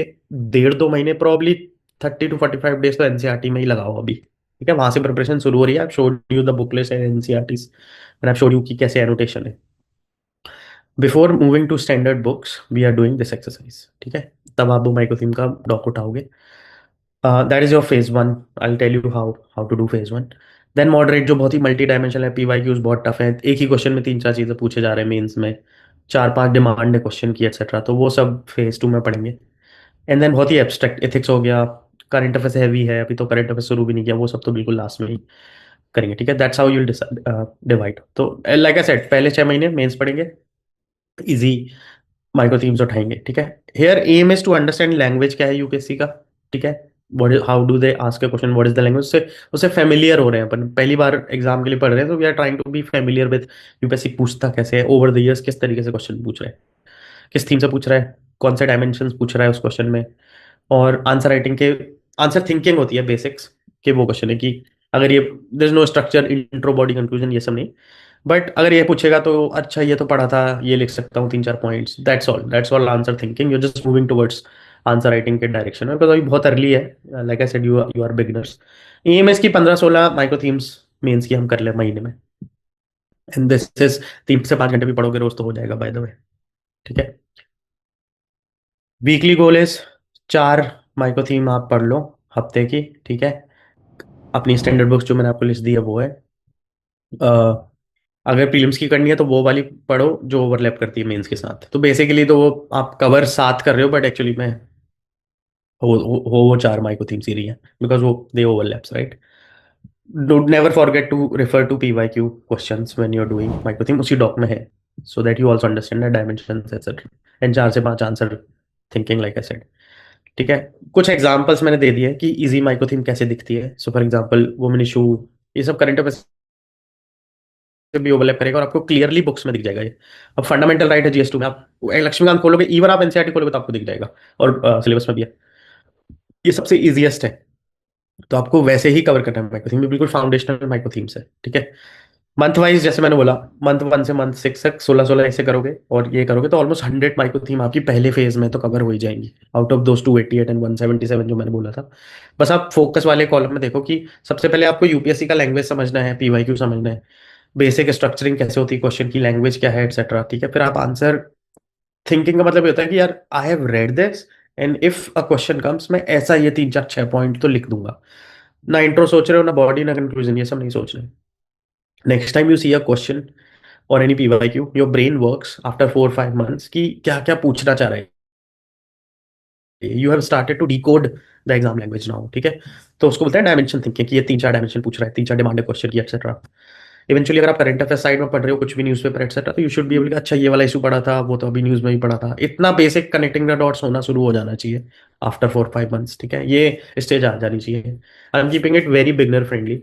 1.5 2 महीने प्रॉब्ली 30 to 45 डेज तो एनसीईआरटी में ही लगाओ अभी। ठीक है, वहां से प्रिपरेशन शुरू हो रही है, आप showed you the book list and NCERT and आप शोड यू की कैसे एनोटेशन है। Before moving to standard books we are doing this exercise. ठीक है, तब आप वो माइक्रो थीम का डॉक उठाओगे। That is your phase 1। I tell you how how to do phase 1। Then moderate, जो बहुत ही मल्टी डायमेंशनल है, पीवाईक्यूज बहुत टफ है, एक ही क्वेश्चन में 3 4 चीजें पूछे जा रहे हैं मेंस में, 4 5 डिमांड है क्वेश्चन की एक्सेट्रा, तो वो सब फेज 2 में पढ़ेंगे। एंड देन बहुत ही एब्स्ट्रैक्ट एथिक्स हो गया, करंट अफेयर्स हैवी है, अभी तो करंट अफेयर्स शुरू भी नहीं किया, वो सब तो बिल्कुल लास्ट में ही करेंगे। ठीक है, दैट्स हाउ यूल डिवाइड। तो लाइक आई सेड, पहले 6 महीने मेंस पढ़ेंगे, इजी माइक्रो थीम्स उठाएंगे। ठीक है, here aim is to understand language क्या है यूपीएससी का। ठीक है, what is, how do they ask a question, what is the language, उससे उससे फेमिलियर हो रहे हैं अपन, पहली बार एग्जाम के लिए पढ़ रहे हैं, तो we are trying to be familiar with UPSC पूछता कैसे है, ओवर द इयर्स किस तरीके से क्वेश्चन पूछ रहे हैं, किस थीम से पूछ रहा है, कौन से डायमेंशन पूछ रहा है उस क्वेश्चन में। और आंसर राइटिंग के, आंसर थिंकिंग होती है बेसिक्स के, वो क्वेश्चन है कि अगर ये, there is no structure, intro, body, conclusion, ये सब नहीं, बट अगर ये पूछेगा तो अच्छा ये तो पढ़ा था, ये लिख सकता हूँ 3 4 points, that's all, that's all answer thinking, you just moving towards answer writing के डायरेक्शन में, बिकॉज अभी बहुत अर्ली है। Like I said, you are beginners. Um इसकी 15-16 माइक्रो थीम्स मेंस की हम कर ले महीने में। एंड दिस इज 3 से 5 घंटे भी पढ़ोगे रोज तो हो जाएगा, बाय द वे। ठीक है। Weekly goal is 4 micro theme आप पढ़ लो हफ्ते की। ठीक है। अपनी स्टैंडर्ड बुक्स जो मैंने आपको लिस्ट दी है वो है। अ, अगर प्रीलिम्स की करनी है तो वो वाली पढ़ो जो ओवरलैप करती है मेंस के साथ। तो बेसिकली तो वो आप कवर 7 कर रहे हो, बट एक्चुअली में वो 4 माइक्रो थीम्स ही रही है, बिकॉज वो they overlaps, right. Don't never forget to refer to PYQ questions when you are doing micro theme, उसी डॉक में है। So that you also understand the dimensions etcetera. And 4 से 5 answer thinking, like I said. ठीक है। कुछ एग्जांपल्स मैंने दे दिए कि इजी माइक्रो थीम कैसे दिखती है। So for example women issue, ये सब करंट अफेयर्स से भी ओवरलैप करेगा और आपको क्लियरली बुक्स में दिख जाएगा ये। अब फंडामेंटल राइट है GS2 में, आप लक्ष्मीकांत खोलोगे, इवन आप NCERT खोलोगे तो आपको दिख जाएगा, और सिलेबस में भी है। ये सबसे इजीएस्ट है। तो आपको वैसे ही कवर करना है माइक्रो थीम, बिल्कुल फाउंडेशनल माइक्रो थीम्स है। ठीक है। मंथ वाइज जैसे मैंने बोला, मंथ 1 से मंथ 6 तक 16-16 ऐसे करोगे और ये करोगे तो ऑलमोस्ट 100 माइक्रो थीम आपकी पहले फेज में तो कवर हो ही जाएंगी, आउट ऑफ दोस 288 एंड 177 जो मैंने बोला था। बस आप फोकस वाले कॉलम में देखो कि सबसे पहले आपको यूपीएससी का लैंग्वेज समझना है, PYQ समझना है, बेसिक स्ट्रक्चरिंग कैसे होती है क्वेश्चन की, लैंग्वेज क्या है, एक्सेट्रा। ठीक है। फिर आप आंसर थिंकिंग का मतलब ये होता है कि यार I have read this, and if a question comes मैं ऐसा ये 3 4 6 पॉइंट तो लिख दूंगा। ना इंट्रो सोच रहे हो, ना बॉडी, ना कंक्लूजन, ये सब नहीं सोच रहे। Next time you see a question और any PYQ, your brain works after 4 5 months कि क्या क्या पूछना चाह रहा है। You have started to decode the exam language now. ठीक है। तो उसको बोलते हैं डायमेंशन थिंकिंग, कि ये 3 4 डायमेंशन पूछ रहा है, 3 4 डिमांडेड क्वेश्चन की, एक्सेट्रा। इवेंचुअली अगर आप करंट अफेयर साइड में पढ़ रहे हो कुछ भी, न्यूज़पेपर एक्सेट्रा, तो यू शुड बी एबल, अच्छा ये वाला इशू पढ़ा था, वो तो अभी न्यूज़ में ही पढ़ा था। इतना बेसिक कनेक्टिंग द डॉट्स होना शुरू हो जाना चाहिए आफ्टर 4 5 months। ठीक है। ये स्टेज आ जानी चाहिए। I am keeping it very beginner friendly.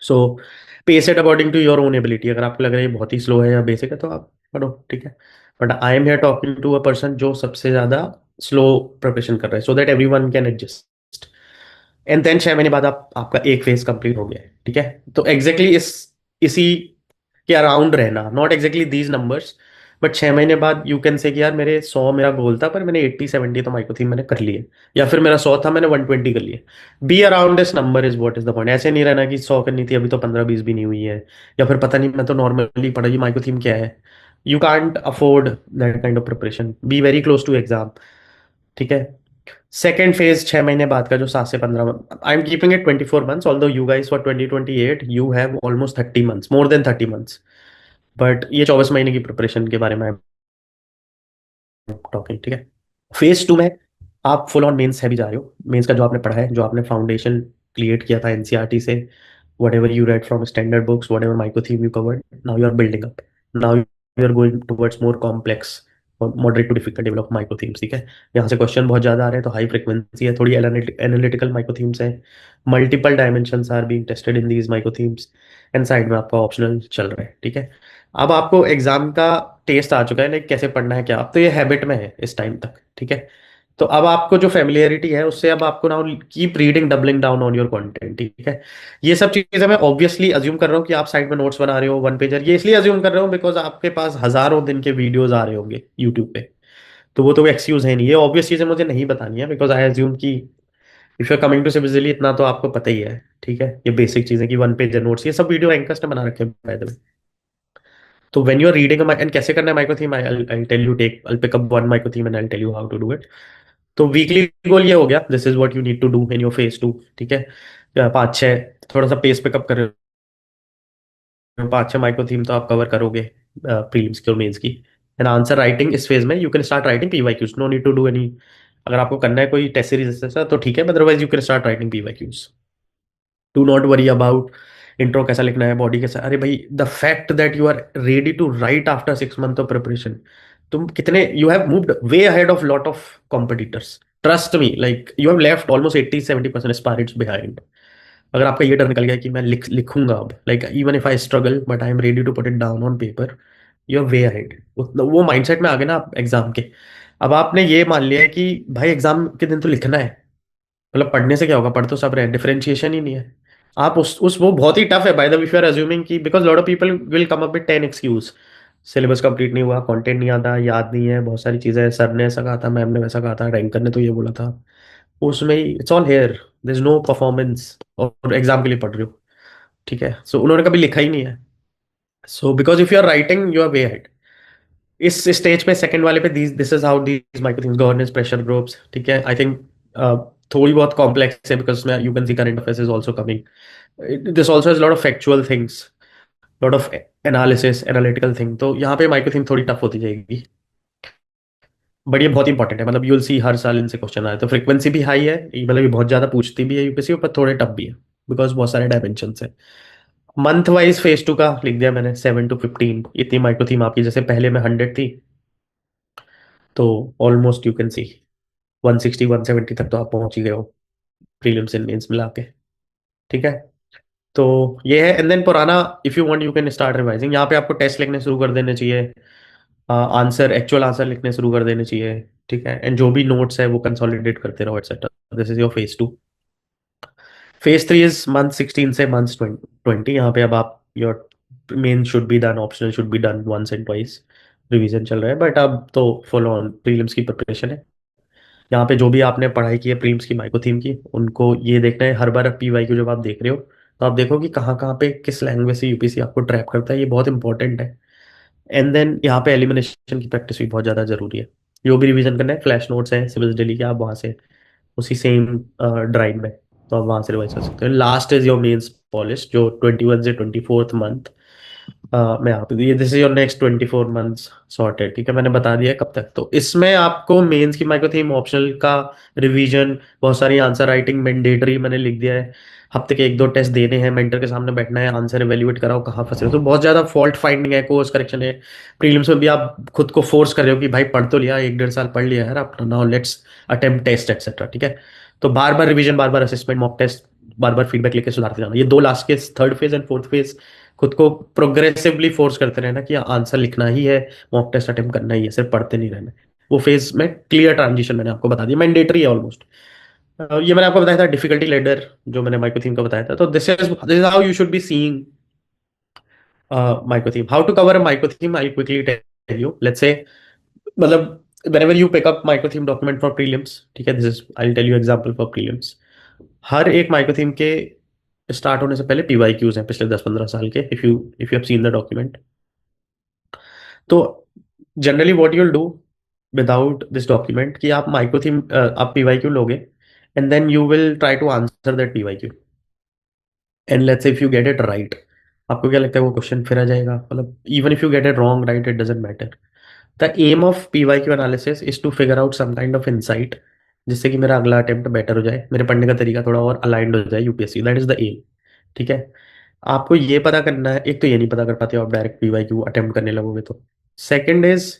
So pace it according to your own ability. अगर आपको लग रहा है ये बहुत ही स्लो है या बेसिक है तो आप पढ़ो। ठीक है। But I am here talking to a person जो सबसे ज्यादा स्लो प्रिपरेशन कर रहा है, so that every one can adjust. And then 6 महीने बाद आप आपका एक फेज कंप्लीट हो गया है। ठीक है। तो एग्जैक्टली इसी के अराउंड रहना, not exactly these numbers, but 6 महीने बाद यू कैन से कि यार मेरे 100 मेरा गोल था पर मैंने 80 70 तो माइक्रो थी मैंने कर लिए, या फिर मेरा 100 था मैंने 120 कर लिए। Be around this number is what is the point. ऐसे नहीं रहना कि 100 करनी थी अभी तो 15 20 भी नहीं हुई है, या फिर पता नहीं मैं तो नॉर्मली पढ़ा, ये माइक्रो थीम क्या है। You can't afford that kind of preparation, be very close to exam. ठीक है। सेकेंड फेज 6 महीने बाद का जो 7 से 15, आई am keeping it 24 months, although you guys for 2028 you have almost 30 months, more than 30 months। But ये 24 महीने की प्रिपरेशन के बारे में टॉकिंग। ठीक है। फेज 2 में आप फुल ऑन मेंस है भी जा रहे हो। मेंस का जो आपने पढ़ा है, जो आपने फाउंडेशन क्रिएट किया था NCERT से, whatever you read from standard books, whatever micro theme you covered, now you are building up. Now you are going towards more complex और moderate to difficult develop micro themes। ठीक है। यहाँ से क्वेश्चन बहुत ज्यादा आ रहे हैं तो हाई फ्रिक्वेंसी है, थोड़ी एनालिटिकल माइक्रो थीम्स है, multiple dimensions are being tested in these micro themes, and side में आपका ऑप्शनल चल रहा है। ठीक है। अब आपको एग्जाम का टेस्ट आ चुका है, लाइक कैसे पढ़ना है क्या, अब तो ये हैबिट में है इस टाइम तक। ठीक है। तो अब आपको जो फेमिलियरिटी है उससे अब आपको now keep reading, doubling down on your content. ठीक है। ये सब चीजें मैं ऑब्वियसली अज्यूम कर रहा हूँ कि आप साइड में नोट्स बना रहे हो 1 पेजर, ये इसलिए अज्यूम कर रहा हूँ बिकॉज आपके पास हजारों दिन के वीडियोस आ रहे होंगे यूट्यूब पे। तो वो तो एक्सक्यूज है नहीं, ये ऑब्वियस चीजें मुझे नहीं बतानी है, बिकॉज आई अज्यूम कि if you are coming to सिविजिली इतना तो आपको पता ही है। ठीक है। ये बेसिक चीजें कि 1 पेजर नोट्स, ये सब वीडियो एंकर्स ने बना रखे हैं बाय द वे। तो when you are reading and कैसे करना है micro theme, I tell you, take I pick up 1 micro theme and I tell you how to do it. तो वीकली गोल ये हो गया, this is what you need to do in your phase 2। ठीक है। 5 6 थोड़ा सा पेस पिकअप कर रहे हो, 5 6 माइक्रो थीम तो आप कवर करोगे प्रीलिम्स की और मेंस की। एंड आंसर राइटिंग इस फेज में you can start writing PYQs, no need to do any. अगर आपको करना है कोई टेस्ट सीरीज ऐसा तो ठीक है, otherwise you can start writing PYQs। Do not worry about intro कैसा लिखना है, बॉडी कैसा, अरे भाई the fact that you are ready to write after 6 months of preparation, तुम कितने, you have moved way ahead of lot of competitors. Trust me, like you have left almost 80 70% aspirants behind. अगर आपका ये डर निकल गया कि मैं लिखूंगा अब, like even if I struggle but I am ready to put it down on paper, you are way ahead. वो माइंडसेट में आ गए ना आप एग्जाम के। अब आपने ये मान लिया है कि भाई एग्जाम के दिन तो लिखना है, मतलब पढ़ने से क्या होगा, पढ़ तो सब रहे, डिफरेंशिएशन ही नहीं है। आप उस वो बहुत ही टफ है by the way, if you are assuming कि because lot of people will come up with 10 excuses, syllabus complete नहीं हुआ, कंटेंट नहीं आता, याद नहीं है, बहुत सारी चीज़ें, सर ने ऐसा कहा था, मैम ने वैसा कहा था, रैंकर ने तो ये बोला था, उसमें ही it's all here, there is no performance, और एग्जाम के लिए पढ़ रहे हो, ठीक है। सो उन्होंने कभी लिखा ही नहीं है। So because if you are writing you are way ahead. इस स्टेज पे सेकंड वाले पे this is how these micro things, governance, pressure groups, ठीक है। आई थिंक थोड़ी बहुत कॉम्प्लेक्स है बिकॉज उसमें you can see current affairs is also coming, this also has lot of factual things, lot of analysis, analytical thing, तो यहाँ पे माइक्रो थिंग थोड़ी टफ होती जाएगी। बट ये बहुत इंपॉर्टेंट है, मतलब यूल सी हर साल इनसे क्वेश्चन आए, तो फ्रीक्वेंसी भी हाई है, मतलब ये बहुत ज्यादा पूछती भी है यूपीएससी, पर थोड़े टफ भी है बिकॉज बहुत सारे डायमेंशन है। मंथ वाइज फेज टू का लिख दिया मैंने, 7 to 15 इतनी माइक्रो थीम आपकी, जैसे पहले में 100 थी, तो ऑलमोस्ट यू कैन सी 160 170 तक तो आप पहुंच ही गए हो, प्रीलिम्स एंड मेंस मिला के, ठीक है। तो ये है, एंड देन पुराना, if you want you can start revising, यहाँ पे आपको टेस्ट लिखने शुरू कर देने चाहिए, आंसर, एक्चुअल आंसर लिखने शुरू कर देने चाहिए, ठीक है, एंड जो भी नोट्स है वो कंसोलिडेट करते रहो, etcetera. This is your phase two. Phase three is month 16 से मंथ 20, यहाँ पे अब आप, your main should be done, optional should be done once and twice, revision चल रहा है, बट अब तो फुल ऑन प्रीलिम्स की प्रिपरेशन है। यहाँ पे जो भी आपने पढ़ाई की है प्रीलिम्स की माइक्रो थीम की, उनको ये देखना है, हर बार पीवाईक्यू जब आप देख रहे हो तो आप देखो कि कहाँ कहाँ पे किस लैंग्वेज से यूपीएससी आपको ट्रैप करता है, ये बहुत इंपॉर्टेंट है। एंड देन यहाँ पे एलिमिनेशन की प्रैक्टिस भी बहुत ज़्यादा जरूरी है। जो भी रिवीजन करना है, फ्लैश नोट्स हैं सिविल्स डेली के, आप वहाँ से उसी सेम ड्राइव में, तो आप वहाँ से रिवाइज कर सकते हो। Last is your mains polish, जो 21 से 24th मंथ मैं आप ये this is your next 24 months sorted, ठीक है, मैंने बता दिया है कब तक। तो इसमें आपको मेंस की माइक्रो थीम, ऑप्शनल का रिवीजन, बहुत सारी आंसर राइटिंग मैंडेटरी मैंने लिख दिया है, हफ्ते के 1 2 टेस्ट देने हैं, मेंटर के सामने बैठना है, आंसर एवेल्युएट कराओ कहाँ फंसे हो, तो बहुत ज्यादा फॉल्ट फाइंडिंग है, कोर्स करेक्शन है। प्रीलिम्स में भी आप खुद को फोर्स कर रहे हो कि भाई पढ़ तो लिया, 1 1.5 साल पढ़ लिया यार अपना, now let's attempt test etcetera, ठीक है। तो बार बार रिवीजन, बार बार असेसमेंट, मॉक टेस्ट, बार बार फीडबैक लेके सुधारते जाना, ये दो लास्ट के, third phase and fourth phase, खुद को प्रोग्रेसिवली फोर्स करते रहना कि आंसर लिखना ही है, मॉक टेस्ट अटेम्प्ट करना ही है, सिर्फ पढ़ते नहीं रहना। वो फेज में क्लियर ट्रांजिशन मैंने आपको बता दिया, मैंडेटरी है ऑलमोस्ट। ये मैंने आपको बताया था डिफिकल्टी लेडर, जो मैंने माइक्रो थीम का बताया था, तो this is how you should be seeing micro theme. How to cover a micro theme, I quickly tell you, let's say, मतलब whenever you pick up micro theme document for prelims, ठीक है, this is, I tell you example for prelims, हर एक माइक्रो थीम के स्टार्ट होने से पहले पीवाईक्यूज हैं पिछले 10 15 साल के, if you have seen the document. तो generally what you'll do without this document, कि आप माइक्रो थीम, आप पीवाईक्यू लोगे, and then you will try to answer that PYQ, and let's say if you get it right, आपको क्या लगता है वो क्वेश्चन फिर आ जाएगा, मतलब even if you get it wrong, right, it doesn't matter. The aim of PYQ analysis is to figure out some kind of insight, जिससे कि मेरा अगला अटेम्प्ट बेटर हो जाए, मेरे पढ़ने का तरीका थोड़ा और अलाइंड हो जाए UPSC, that is the aim, ठीक है। आपको ये पता करना है, एक तो ये नहीं पता कर पाते हो आप डायरेक्ट पीवाईक्यू अटेम्प्ट करने लगोगे तो। सेकंड इज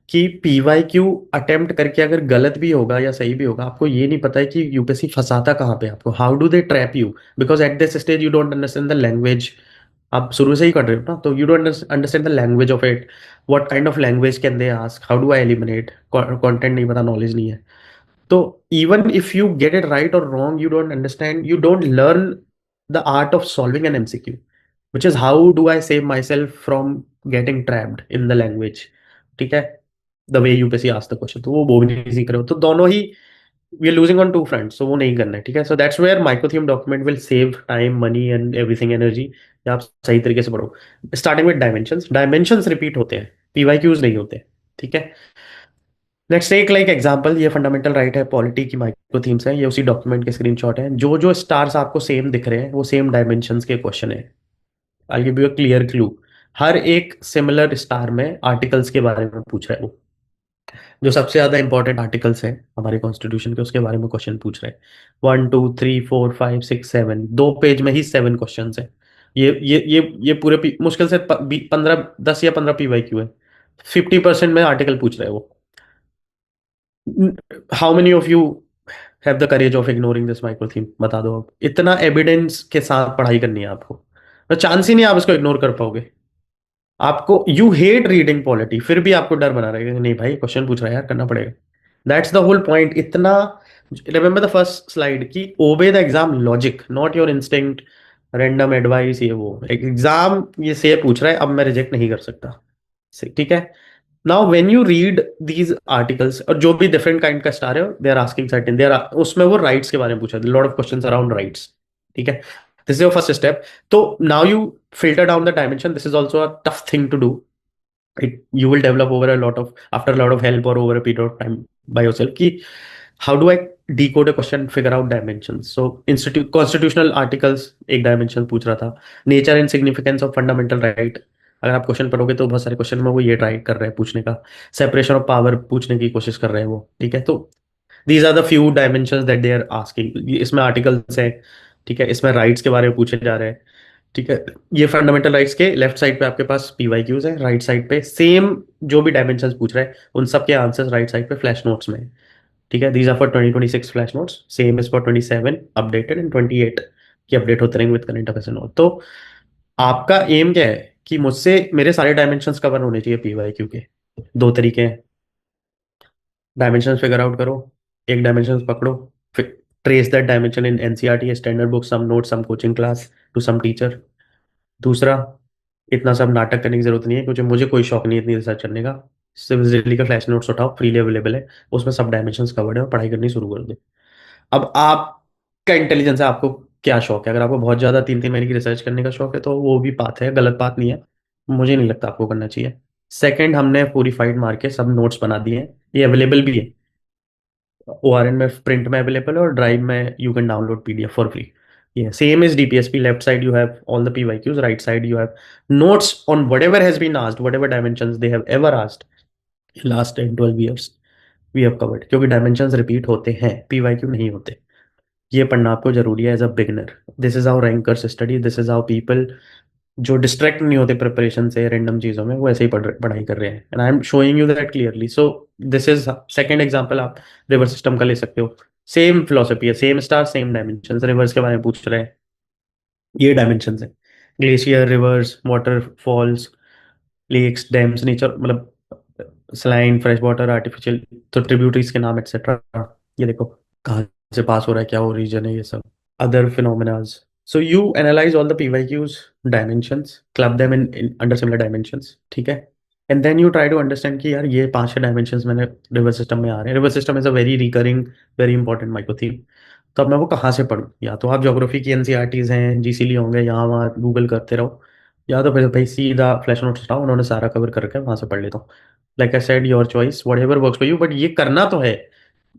कि पीवाईक्यू अटेम्प्ट करके अगर गलत भी होगा या सही भी होगा, आपको ये नहीं पता है कि यूपीएससी फंसाता कहाँ पे आपको, how do they trap you, because at this stage you don't understand the language. आप शुरू से ही कर रहे हो ना, तो you don't understand the language of it, what kind of language can they ask, how do I eliminate, content नहीं पता, नॉलेज नहीं है। तो even if you get it right और wrong, you don't understand, you don't learn the art of solving an MCQ, which is how do I save myself from getting trapped in the language, ठीक है, the way UPSC ask the question, तो वो भी नहीं सीख रहे हो, तो दोनों ही we are losing on two fronts, so वो नहीं करना है, ठीक है। So that's where microtheme document will save time, money and everything, energy, या आप सही तरीके से पढ़ो। Starting with dimensions, dimensions repeat होते हैं, पीवाईक्यूज नहीं होते, ठीक है। लेट्स टेक लाइक एग्जांपल, ये फंडामेंटल राइट है, पॉलिटी की माइक्रो थीम्स है, ये उसी डॉक्यूमेंट के स्क्रीनशॉट है, जो जो स्टार्स आपको सेम दिख रहे हैं वो सेम डायमेंशंस के क्वेश्चन है। I give you a clear clue, हर एक सिमिलर स्टार में आर्टिकल्स के बारे में पूछ रहा है वो, जो सबसे ज्यादा इंपॉर्टेंट आर्टिकल्स हैं हमारे कॉन्स्टिट्यूशन के, उसके बारे में क्वेश्चन पूछ रहे हैं। 1 2 3 4 5 6 7, 2 पेज में ही 7 क्वेश्चन है। ये पूरे मुश्किल से 15 10 या 15 पीवाईक्यू है, 50% में आर्टिकल पूछ रहे हैं वो। How many of you have the courage of ignoring this micro theme, बता दो अब, इतना एविडेंस के साथ पढ़ाई करनी है आपको, तो चांस ही नहीं आप इसको इग्नोर कर पाओगे। आपको, यू हेट रीडिंग पॉलिटी, फिर भी आपको डर बना रहेगा कि नहीं भाई क्वेश्चन पूछ रहा है यार, करना पड़ेगा। दैट्स द होल पॉइंट, इतना। रिमेंबर द फर्स्ट स्लाइड की, obey the exam logic, not your instinct, random advice, ये वो एग्जाम ये से पूछ रहा है, अब मैं रिजेक्ट नहीं कर सकता, ठीक है। Now when you read these articles, और जो भी डिफरेंट काइंड का स्टार है, they are asking certain, they are, उसमें वो राइट्स के बारे में पूछा, lot of questions around rights. ठीक है, this is your first step. तो now you filter down the dimension, this is also a tough thing to do. it you will develop over a lot of, after a lot of help or over a period of time by yourself, कि how do I decode a question, figure out dimensions. So institute constitutional articles एक dimension पूछ रहा था, nature and significance of fundamental right, अगर आप क्वेश्चन पढ़ोगे तो बहुत सारे क्वेश्चन में वो ये ट्राई कर रहे हैं पूछने का, सेपरेशन ऑफ पावर पूछने की कोशिश कर रहे हैं वो। ठीक है, तो these are the few dimensions that they are asking, इसमें आर्टिकल्स है। ठीक है, इसमें राइट्स के बारे में पूछे जा रहे हैं। ठीक है, ये फंडामेंटल राइट्स के लेफ्ट साइड पे आपके पास पीवाईक्यूज है, राइट साइड पे सेम जो भी डायमेंशंस पूछ रहे हैं उन सब के आंसर्स राइट साइड पे फ्लैश नोट्स में है। ठीक है, these are for 2026 flash notes, same is for 27 updated and 28 की अपडेट होते रहेंगे विद करंट अफेयर्स नोट। तो आपका एम क्या है कि मुझसे मेरे सारे डायमेंशंस कवर होने चाहिए पीवाईक्यू के। दो तरीके हैं, डायमेंशन फिगर आउट करो, एक डायमेंशन पकड़ो, फिर trace that dimension in NCERT standard book, some note, some coaching class, to some teacher. दूसरा, इतना सब नाटक करने की जरूरत नहीं है क्योंकि मुझे कोई शौक नहीं है इतनी रिसर्च करने का। सिर्फ दिल्ली का फ्लैश नोट्स उठाओ, फ्रीली अवेलेबल है, उसमें सब डायमेंशंस कवर्ड है और पढ़ाई करनी शुरू कर दो। अब आपका इंटेलिजेंस है, आपको क्या शौक है। अगर आपको बहुत ज्यादा 3-3 महीने की रिसर्च करने का शौक है तो वो भी बात है, गलत बात नहीं है, मुझे नहीं लगता आपको करना चाहिए। सेकंड, हमने पूरी फाइट मार के सब नोट्स बना दिए हैं, ये अवेलेबल भी है, ORN में प्रिंट में अवेलेबल है और ड्राइव में you can download PDF for free. ये same is DPSP, left side you have all the PYQs, right side you have notes on whatever has been asked, whatever dimensions they have ever asked in last 10-12 years we have covered, क्योंकि dimensions repeat होते हैं, PYQ नहीं होते। ये पढ़ना आपको जरूरी है as a beginner. This is how rankers study, this is how people जो डिस्ट्रैक्ट नहीं होते प्रिपरेशन से रैंडम चीजों में, वो ऐसे ही पढ़ाई कर रहे हैं, and I am showing you that clearly. So this is second example, आप रिवर सिस्टम का ले सकते हो। सेम फिलोसफी है, same star same dimension, rivers के बारे में पूछ रहे हैं, ये डायमेंशन है, glacier, rivers, waterfalls, lakes, dams, nature, मतलब सलाइन, फ्रेश वाटर, आर्टिफिशियल, तो ट्रिब्यूटरीज के नाम एक्सेट्रा। ये देखो कहाँ से पास हो रहा है, क्या ओरिजिन है, ये सब other phenomena. So you analyze all the PYQs, dimensions, club them in under similar dimensions, ठीक है, and then you try to understand कि यार ये 5-6 dimensions मैंने रिवर सिस्टम में आ रहे हैं, river system is a very recurring, very important micro theme. तो अब मैं वो कहाँ से पढूं, या तो आप ज्योग्राफी की एनसीईआरटीज हैं, जीसीली होंगे, यहाँ वहाँ गूगल करते रहो, या तो फिर भाई सीधा फ्लैश नोट्स उठाओ, उन्होंने सारा कवर करके वहां से पढ़ लेता हूँ। Like I said, your choice, what ever works for you, but ये करना तो है,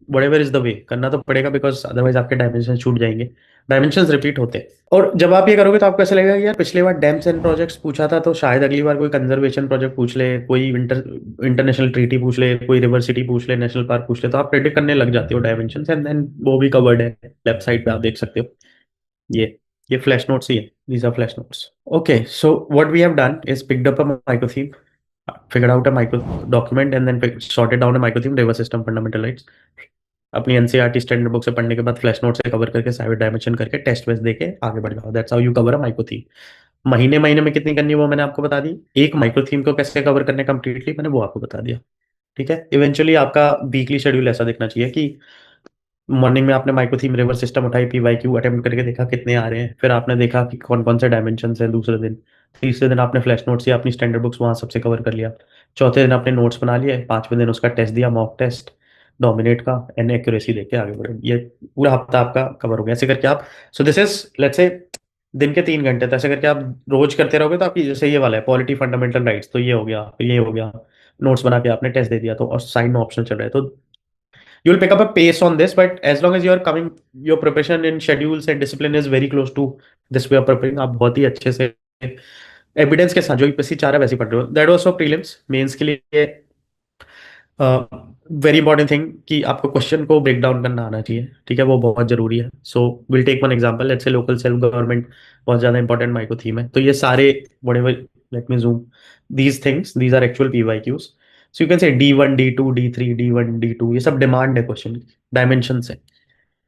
whatever इज द वे, करना तो पड़ेगा, बिकॉज अदरवाइज आपके डायमेंशन छूट जाएंगे, डायमेंशन रिपीट होते हैं। और जब आप ये करोगे तो आपको ऐसा लगेगा कि यार पिछले बार डैम्स एंड प्रोजेक्ट्स पूछा था, तो शायद अगली बार कोई कंजर्वेशन प्रोजेक्ट पूछ ले, कोई इंटरनेशनल ट्रीटी पूछ ले, कोई रिवर सिटी पूछ ले, नेशनल पार्क पूछ ले, तो आप प्रेडिक्ट करने लग जाते हो डायमेंशन, एंड देन वो भी कवर्ड है लेफ्ट साइड पे, आप देख सकते हो। ये फ्लैश नोट्स ही है, these are flash notes. Okay, so what we have done is picked up a micro theme, figured out a micro document and then sorted down a micro theme, river system, fundamental rights, अपनी एनसीईआरटी स्टैंडर्ड बुक से पढ़ने के बाद फ्लैश नोट से कवर करके साइड डायमेंशन करके टेस्ट वेस्ट देके आगे बढ़ जाओ। That's how you cover a micro theme. महीने महीने में कितनी करनी है वो मैंने आपको बता दी, एक माइक्रो थीम को कैसे कवर करने कंप्लीटली मैंने वो आपको बता दिया। ठीक है, इवेंचुअली आपका वीकली शेड्यूल ऐसा दिखना चाहिए कि मॉर्निंग में आपने माइक्रो थीम रिवर सिस्टम उठाई, PYQ अटेम्प्ट करके देखा कितने आ रहे हैं, फिर आपने देखा कि कौन कौन से डायमेंशन हैं दूसरे दिन, तीसरे दिन आपने फ्लैश नोट्स या अपनी स्टैंडर्ड बुक्स वहां सबसे कवर कर लिया, चौथे दिन आपने नोट्स बना लिए, पांचवें दिन उसका टेस्ट दिया, मॉक टेस्ट डोमिनेट का, एंड एक्यूरेसी देके आगे बढ़े। ये पूरा हफ्ता आपका कवर हो गया ऐसे करके आप। सो दिस इज लेट्स से दिन के 3 घंटे, तो ऐसे करके आप रोज करते रहोगे तो आपकी जैसे ये वाला है पॉलिटी फंडामेंटल राइट्स, तो ये हो गया, फिर ये हो गया, नोट्स बना के आपने टेस्ट दे दिया, तो और साइड में ऑप्शन चल रहा है, तो you'll pick up a pace on this, but as long as you're coming, your preparation in schedules and discipline is very close to this way of preparing, आप बहुत ही अच्छे से एविडेंस के साथ जो वैसी चाह रहा है वैसे पढ़ रहे हो। That was for prelims. Mains के लिए वेरी इंपॉर्टेंट थिंग कि आपको क्वेश्चन को ब्रेक डाउन करना आना चाहिए, ठीक है, वो बहुत जरूरी है। So will take one example, let's say local self government बहुत ज्यादा इंपॉर्टेंट माइक्रो थीम है, तो ये सारे whatever, let me zoom, these things, these are actual PYQs। So you can say D1 D2 D3 D1 D2, ये सब डिमांड है क्वेश्चन की, डायमेंशन है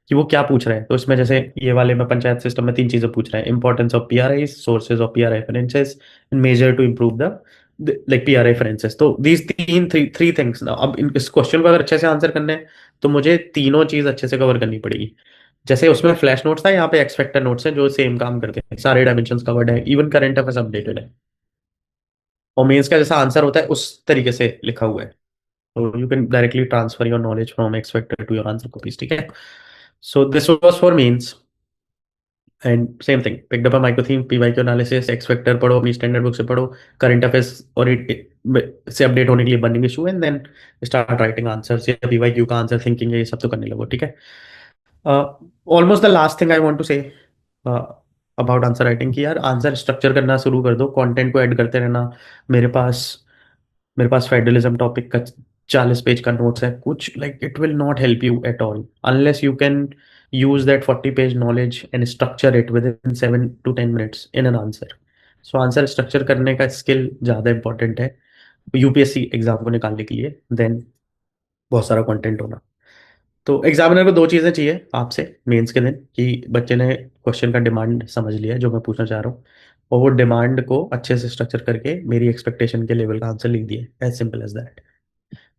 कि वो क्या पूछ रहा है। तो इसमें जैसे ये वाले में पंचायत सिस्टम में 3 चीजें पूछ रहा है, importance of PRI, sources of PRI references, and measure to improve the like PRI references. तो दीज तीन थ्री थ्री थिंग्स ना, अब इस क्वेश्चन को अगर अच्छे से आंसर करने हैं तो मुझे तीनों चीज अच्छे से कवर करनी पड़ेगी। जैसे उसमें फ्लैश नोट्स था, यहाँ पे एक्स फैक्टर नोट्स है जो सेम काम करते हैं, सारे डायमेंशंस कवर्ड है, इवन करंट अफेयर्स अपडेटेड है। और मेंस का जैसा आंसर होता है उस तरीके से लिखा हुआ है। तो you can directly transfer your knowledge from X factor to your answer copies, ठीक है। So this was for mains. And same thing, picked up a micro theme, PYQ analysis, X factor पढ़ो, अपनी स्टैंडर्ड बुक से पढ़ो, करंट अफेयर्स और से अपडेट होने के लिए burning issue, and then start writing answers या पीवाईक्यू का आंसर थिंकिंग है, ये सब तो करने लगो, ठीक है। Almost the last thing I want to say about answer writing की, यार आंसर स्ट्रक्चर करना शुरू कर दो, कंटेंट को ऐड करते रहना। मेरे पास मेरे पास फेडरलिज्म टॉपिक का 40 पेज का नोट्स है, कुछ like it will not help you at all unless you can use that 40 page knowledge and structure it with in 7 to 10 minutes in an answer. So answer structure करने का स्किल ज़्यादा इंपॉर्टेंट है यूपीएससी एग्जाम को निकालने के लिए, देन बहुत सारा कंटेंट होना। तो एग्जामिनर को दो चीज़ें चाहिए आपसे मेंस के दिन, कि बच्चे ने क्वेश्चन का डिमांड समझ लिया है जो मैं पूछना चाह रहा हूँ, और वो डिमांड को अच्छे से स्ट्रक्चर करके मेरी एक्सपेक्टेशन के लेवल का आंसर लिख दिए, एज सिंपल एज दैट।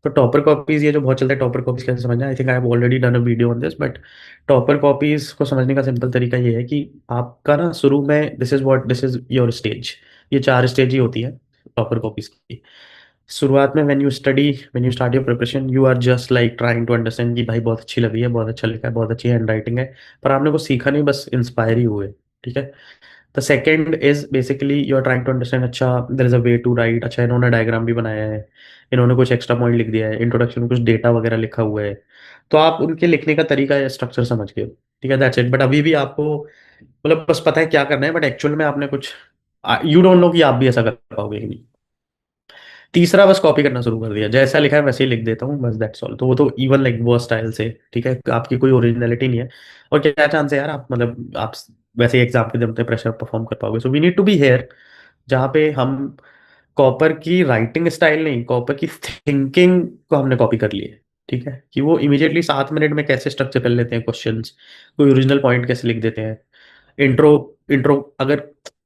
तो टॉपर कॉपीज, ये जो बहुत चलता है टॉपर कॉपीज कैसे समझना, I think I have already done a video on this, but topper copies को समझने का सिंपल तरीका ये है कि आपका ना शुरू में दिस इज योर स्टेज। ये 4 स्टेज ही होती है टॉपर कॉपीज की। शुरुआत में when you start your preparation, you are just like trying to understand कि भाई बहुत अच्छी लग रही है, बहुत अच्छा लिखा है, बहुत अच्छी हैंड राइटिंग है, पर आपने कुछ सीखा नहीं, बस इंस्पायर ही हुए, ठीक है। The second is basically you are trying to understand, अच्छा there is a way to write, अच्छा इन्होंने डायग्राम भी बनाया है, इन्होंने कुछ एक्स्ट्रा पॉइंट लिख दिया है, इंट्रोडक्शन में कुछ डेटा वगैरह लिखा हुआ है, तो आप उनके लिखने का तरीका या स्ट्रक्चर समझ गए हो, ठीक है, दैट्स इट। बट अभी भी आपको मतलब बस पता है क्या करना है, बट एक्चुअल में आपने कुछ यू डोंट नो कि आप भी ऐसा कर पाओगे कि नहीं। तीसरा, बस कॉपी करना शुरू कर दिया, जैसा लिखा है वैसे ही लिख देता हूँ, बस दैट्स ऑल। तो वो तो इवन लाइक वो स्टाइल से, ठीक है, आपकी कोई ओरिजिनलिटी नहीं है। और क्या चांस है यार, आप मतलब आप वैसे ही एग्जाम के दम पे प्रेशर परफॉर्म कर पाओगे। So we need to be here जहाँ पे हम कॉपर की राइटिंग स्टाइल नहीं, कॉपर की थिंकिंग को हमने कॉपी कर ली है, ठीक है, कि वो इमीडिएटली 7 मिनट में कैसे स्ट्रक्चर कर लेते हैं क्वेश्चंस, कोई ओरिजिनल पॉइंट कैसे लिख देते हैं। इंट्रो इंट्रो अगर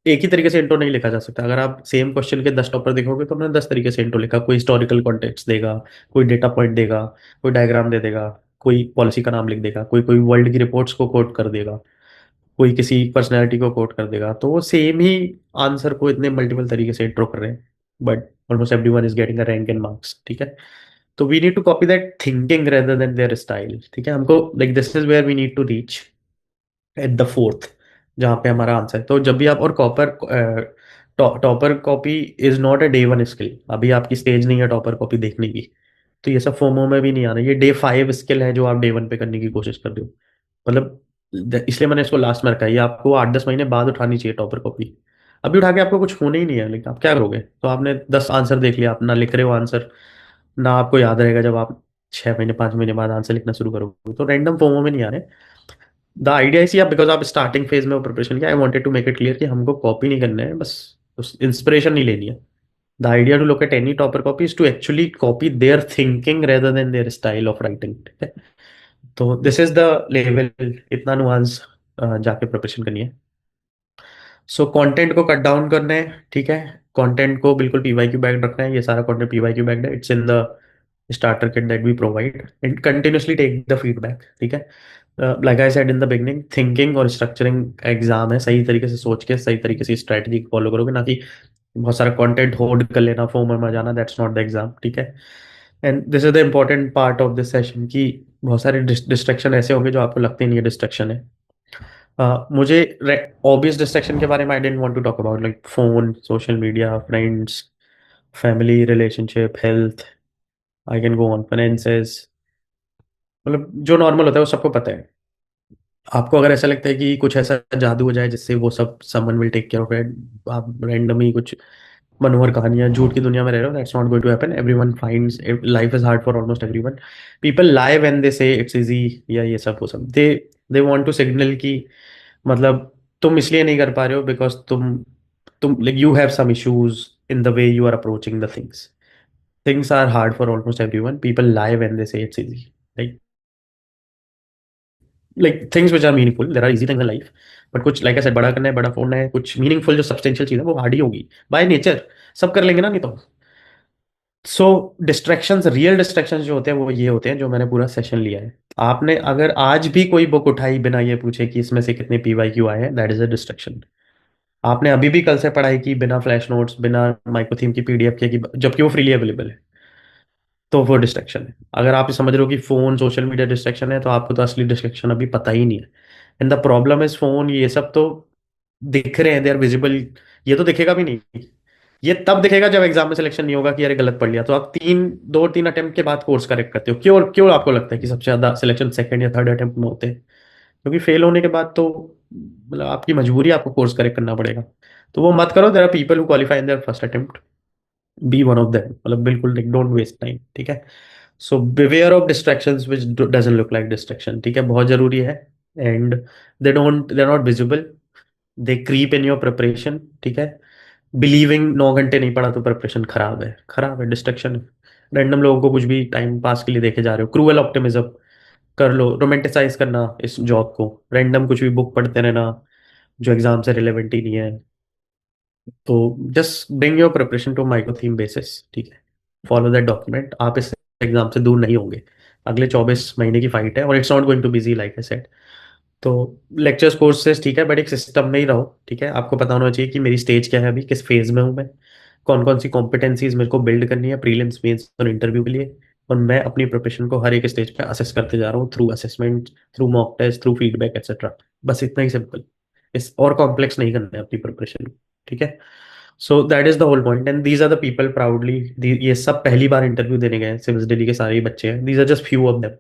एक ही तरीके से इंट्रो नहीं लिखा जा सकता, अगर आप सेम क्वेश्चन के 10 टॉपर देखोगे तो उन्होंने 10 तरीके से इंट्रो लिखा, कोई हिस्टोरिकल कॉन्टेक्स्ट देगा, कोई डेटा पॉइंट देगा, कोई डायग्राम दे देगा, कोई पॉलिसी का नाम लिख देगा, कोई कोई वर्ल्ड की रिपोर्ट्स को कोट कर देगा, कोई किसी पर्सनैलिटी को कोट कर देगा, तो वो सेम ही आंसर को इतने मल्टीपल तरीके से इंट्रो कर रहे हैं, but almost everyone is getting a rank and marks, ठीक है। तो we need to copy that thinking rather than their style, ठीक है, हमको like this is where we need to reach at the fourth, जहाँ पे हमारा आंसर है। तो जब भी आप, और copper topper copy is not a day 1 skill, अभी आपकी स्टेज नहीं है टॉपर कॉपी देखने की, तो ये सब फोमो में भी नहीं आना, ये डे 5 स्किल है जो आप डे 1 पे करने की कोशिश कर रहे हो। मतलब इसलिए मैंने इसको लास्ट में रखा है, ये आपको 8-10 महीने बाद उठानी चाहिए टॉपर कॉपी। अभी उठा के आपको कुछ होना ही नहीं है, लेकिन आप क्या करोगे, तो आपने 10 आंसर देख लिया, आप ना लिख रहे हो आंसर, ना आपको याद रहेगा जब आप 6 महीने 5 महीने बाद आंसर लिखना शुरू करोगे, तो रैंडम फोमो में नहीं आ रहे। द आइडिया इसी, आप बिकॉज आप स्टार्टिंग फेज में प्रिपरेशन किया, I wanted to make it clear कि हमको कॉपी नहीं करना है, बस इंस्पिरेशन नहीं लेनी है। The idea to look at any topper copy is to actually copy their thinking rather than their style of writing, ठीक है। तो दिस इज द लेवल, इतना नुआंस जाके प्रिपरेशन करनी है। सो कंटेंट को कट डाउन करना है, ठीक है, कंटेंट को बिल्कुल पीवाईक्यू बैग रखना है, ये सारा कंटेंट पीवाईक्यू बैग है, it's in the starter kit that we provide and continuously take the feedback, ठीक है। Like I said in the beginning, thinking और स्ट्रक्चरिंग एग्जाम है, सही तरीके से सोच के सही तरीके से स्ट्रैटेजी फॉलो करोगे, ना कि बहुत सारा कंटेंट होल्ड कर लेना, फोम में जाना, दैट्स नॉट द एग्जाम, ठीक है। And this is the important part of this session, कि बहुत सारे डिस्ट्रैक्शन ऐसे होंगे जो आपको लगते नहीं है डिस्ट्रैक्शन है। मुझे ऑब्वियस डिस्ट्रैक्शन के बारे में I don't want to talk about, like phone, social media, friends, family, relationship, health, I can go on, finances, मतलब जो नॉर्मल होता है वो सबको पता है। आपको अगर ऐसा लगता है कि कुछ ऐसा जादू हो जाए जिससे वो सब someone will take care of it, आप रैंडमली कुछ मनोहर कहानियां, झूठ की दुनिया में रह रहे हो, that's not going to happen. Everyone finds life is hard for almost everyone. People lie when they say it's easy, या ये सब वो सब, दे वांट टू सिग्नल कि मतलब तुम इसलिए नहीं कर पा रहे हो बिकॉज तुम like you have some issues in the way you are approaching the things. Things are hard for almost everyone, people lie when they say it's easy, like things which are meaningful, there are easy things in life, but कुछ लाइक ऐसे बड़ा करना है, बड़ा फोड़ना है, कुछ मीनिंगफुल जो सब्सटेंशियल चीज है वो हार्ड ही होगी बाय नेचर, सब कर लेंगे ना, नहीं तो। सो डिस्ट्रैक्शंस, रियल डिस्ट्रैक्शंस जो होते हैं वो ये होते हैं जो मैंने पूरा सेशन लिया है। आपने अगर आज भी कोई बुक उठाई बिना ये पूछे कि इसमें से कितने पीवाईक्यू आए हैं, दैट इज अ डिस्ट्रैक्शन। आपने अभी भी कल से पढ़ाई की बिना फ्लैश नोट्स, बिना माइक्रो थीम की पीडीएफ के, की जबकि वो फ्रीली अवेलेबल है, तो वो डिस्ट्रैक्शन है। अगर आप ये समझ रहे हो कि फोन सोशल मीडिया डिस्ट्रैक्शन है, तो आपको तो असली डिस्ट्रैक्शन अभी पता ही नहीं है। And the problem is phone, ये सब तो दिख रहे हैं, दे आर विजिबल। ये तो दिखेगा भी नहीं। ये तब दिखेगा जब एग्जाम में सिलेक्शन नहीं होगा कि अरे गलत पढ़ लिया। तो आप 2-3 अटेम्प्ट के बाद कोर्स करेक्ट करते हो। क्यों क्यों आपको लगता है कि सबसे ज्यादा सिलेक्शन सेकंड या थर्ड अटेम्प्ट में होते हैं? क्योंकि फेल होने के बाद तो मतलब आपकी मजबूरी है, आपको कोर्स करेक्ट करना पड़ेगा। तो वो मत करो। There are people who qualify in their first attempt, be one of them. मतलब बिल्कुल डोंट वेस्ट टाइम, ठीक है। So beware of distractions which doesn't look like distraction, ठीक है, बहुत जरूरी है। And they are not visible, they creep in your preparation, ठीक है। बिलीविंग 9 घंटे नहीं पढ़ा तो प्रिपरेशन खराब है, खराब है, डिस्ट्रैक्शन है। रैंडम लोगों को कुछ भी टाइम पास के लिए देखे जा रहे हो, क्रूअल ऑप्टिमिज्म कर लो, रोमांटिसाइज करना इस जॉब को, रैंडम कुछ भी बुक पढ़ते रहना जो एग्जाम से रिलेवेंट ही नहीं है। तो just bring your preparation to micro theme basis, ठीक है। फॉलो दैट डॉक्यूमेंट, आप इस एग्जाम से दूर नहीं होंगे। अगले 24 महीने की फाइट है, और it's not going too busy like I said. तो लेक्चर्स कोर्सेज ठीक है, बट एक सिस्टम में ही रहो, ठीक है। आपको पता होना चाहिए कि मेरी स्टेज क्या है, अभी किस फेज में हूँ मैं, कौन कौन सी कॉम्पिटेंसीज मेरे को बिल्ड करनी है प्रीलिम्स मेंस और इंटरव्यू के लिए। और मैं अपनी प्रिपरेशन को हर एक स्टेज पे असेस करते जा रहा हूँ, through assessment, through mock test, through feedback etcetera. बस इतना ही सिंपल। इस और कॉम्प्लेक्स नहीं करना है अपनी प्रिपरेशन, ठीक है। So that is the whole point, and these are the people proudly, ये सब पहली बार इंटरव्यू देने गए हैं, सिविल्स दिल्ली के सारे ही बच्चे हैं, these are just few of them.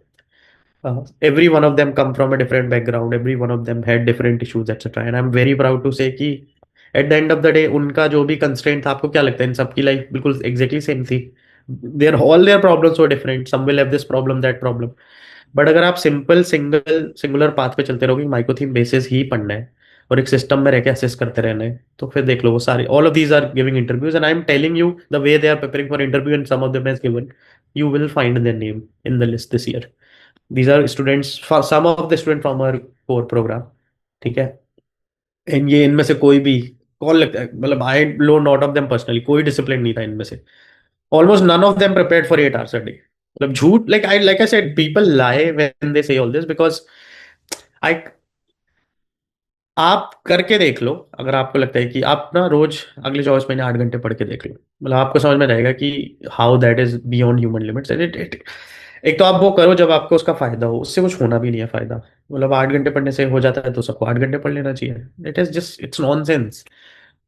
Every one of them come from a different background, every one of them had different issues etc, and I'm very proud to say कि at the end of the day उनका जो भी कंस्ट्रेंट था, आपको क्या लगता है इन सबकी लाइफ बिल्कुल एग्जैक्टली सेम थी? Their all their problems were different, some will have this problem that problem. But अगर आप सिंपल सिंगुलर पाथ पे चलते रहोगे, माइक्रो थीम बेसिस ही पढ़ना है और एक सिस्टम में रह के असेस करते रहना है, तो फिर देख लो वो सारे all of these are giving interviews, and I am telling you the way they are preparing for interview and some of them has given, you will find their name in the list this year. These are students, some of the student from our core program, ठीक है। एंड ये इनमें से कोई भी, कौन लगता है, मतलब I low not of them personally, कोई डिसिप्लिन नहीं था इनमें से। Almost none of them prepared for 8 hours a day। मतलब झूठ, like I said, people lie when they say all this because I, आप करके देख लो। अगर आपको लगता है कि आप ना रोज अगले 24 महीने 8 घंटे पढ़ के देख लो, मतलब आपको समझ में आएगा कि how that is beyond human limits. एक तो आप वो करो जब आपको उसका फायदा हो, उससे कुछ होना भी नहीं है फायदा। मतलब 8 घंटे पढ़ने से हो जाता है तो सबको 8 घंटे पढ़ लेना चाहिए। It is just it's nonsense,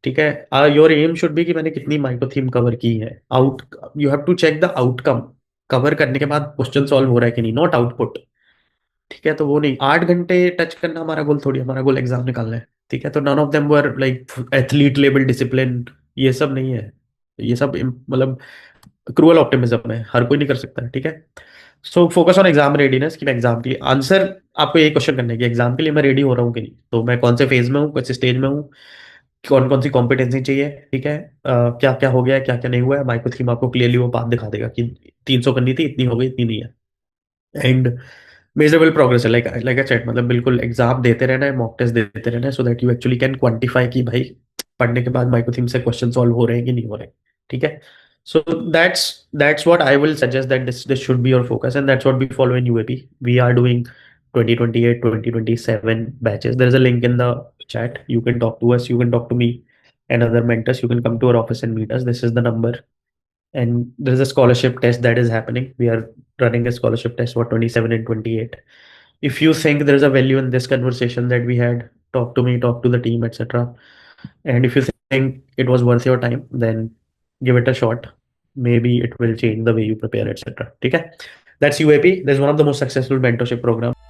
ठीक है। योर एम शुड बी कि मैंने कितनी माइक्रो थीम कवर की है। Out, you have to check the outcome. Cover करने के बाद क्वेश्चन सॉल्व हो रहा है कि नहीं, नॉट आउटपुट, ठीक है। तो वो नहीं, 8 घंटे टच करना हमारा गोल थोड़ी, हमारा गोल एग्जाम निकालना है, ठीक है। तो none of them were like athlete level discipline, ये सब नहीं है। ये सब मतलब क्रूअल ऑप्टिमिज्म है, हर कोई नहीं कर सकता है, ठीक है। So focus on exam readiness, कि मैं एग्जाम के लिए आंसर, आपको ये क्वेश्चन करने की एग्जाम के लिए मैं रेडी हो रहा हूँ कि नहीं, तो मैं कौन से फेज में हूँ, कौन से स्टेज में हूँ, कौन कौन सी कॉम्पिटेंसी चाहिए, ठीक है। क्या क्या हो गया है, क्या क्या नहीं हुआ है। माइक्रो थीम आपको क्लियरली वो बात दिखा देगा कि 300 करनी थी, इतनी हो गई, इतनी नहीं है। एंड मेजरेबल प्रोग्रेस है, लाइक आई सेड, मतलब बिल्कुल एग्जाम देते रहना है, मॉक टेस्ट देते रहना है, so that you actually can quantify कि भाई पढ़ने के बाद माइक्रो थीम से क्वेश्चन सॉल्व हो रहे हैं कि नहीं हो रहे, ठीक है। So that's what I will suggest, that this should be your focus, and that's what we follow in UAP. We are doing 2028 2027 batches. There is a link in the chat, you can talk to us, you can talk to me and other mentors, you can come to our office and meet us, this is the number. And there is a scholarship test that is happening. We are running a scholarship test for 27 and 28. If you think there is a value in this conversation that we had, talk to me, talk to the team, etc. And if you think it was worth your time, then give it a shot. Maybe it will change the way you prepare, etc. Okay, that's UAP. That's one of the most successful mentorship programs.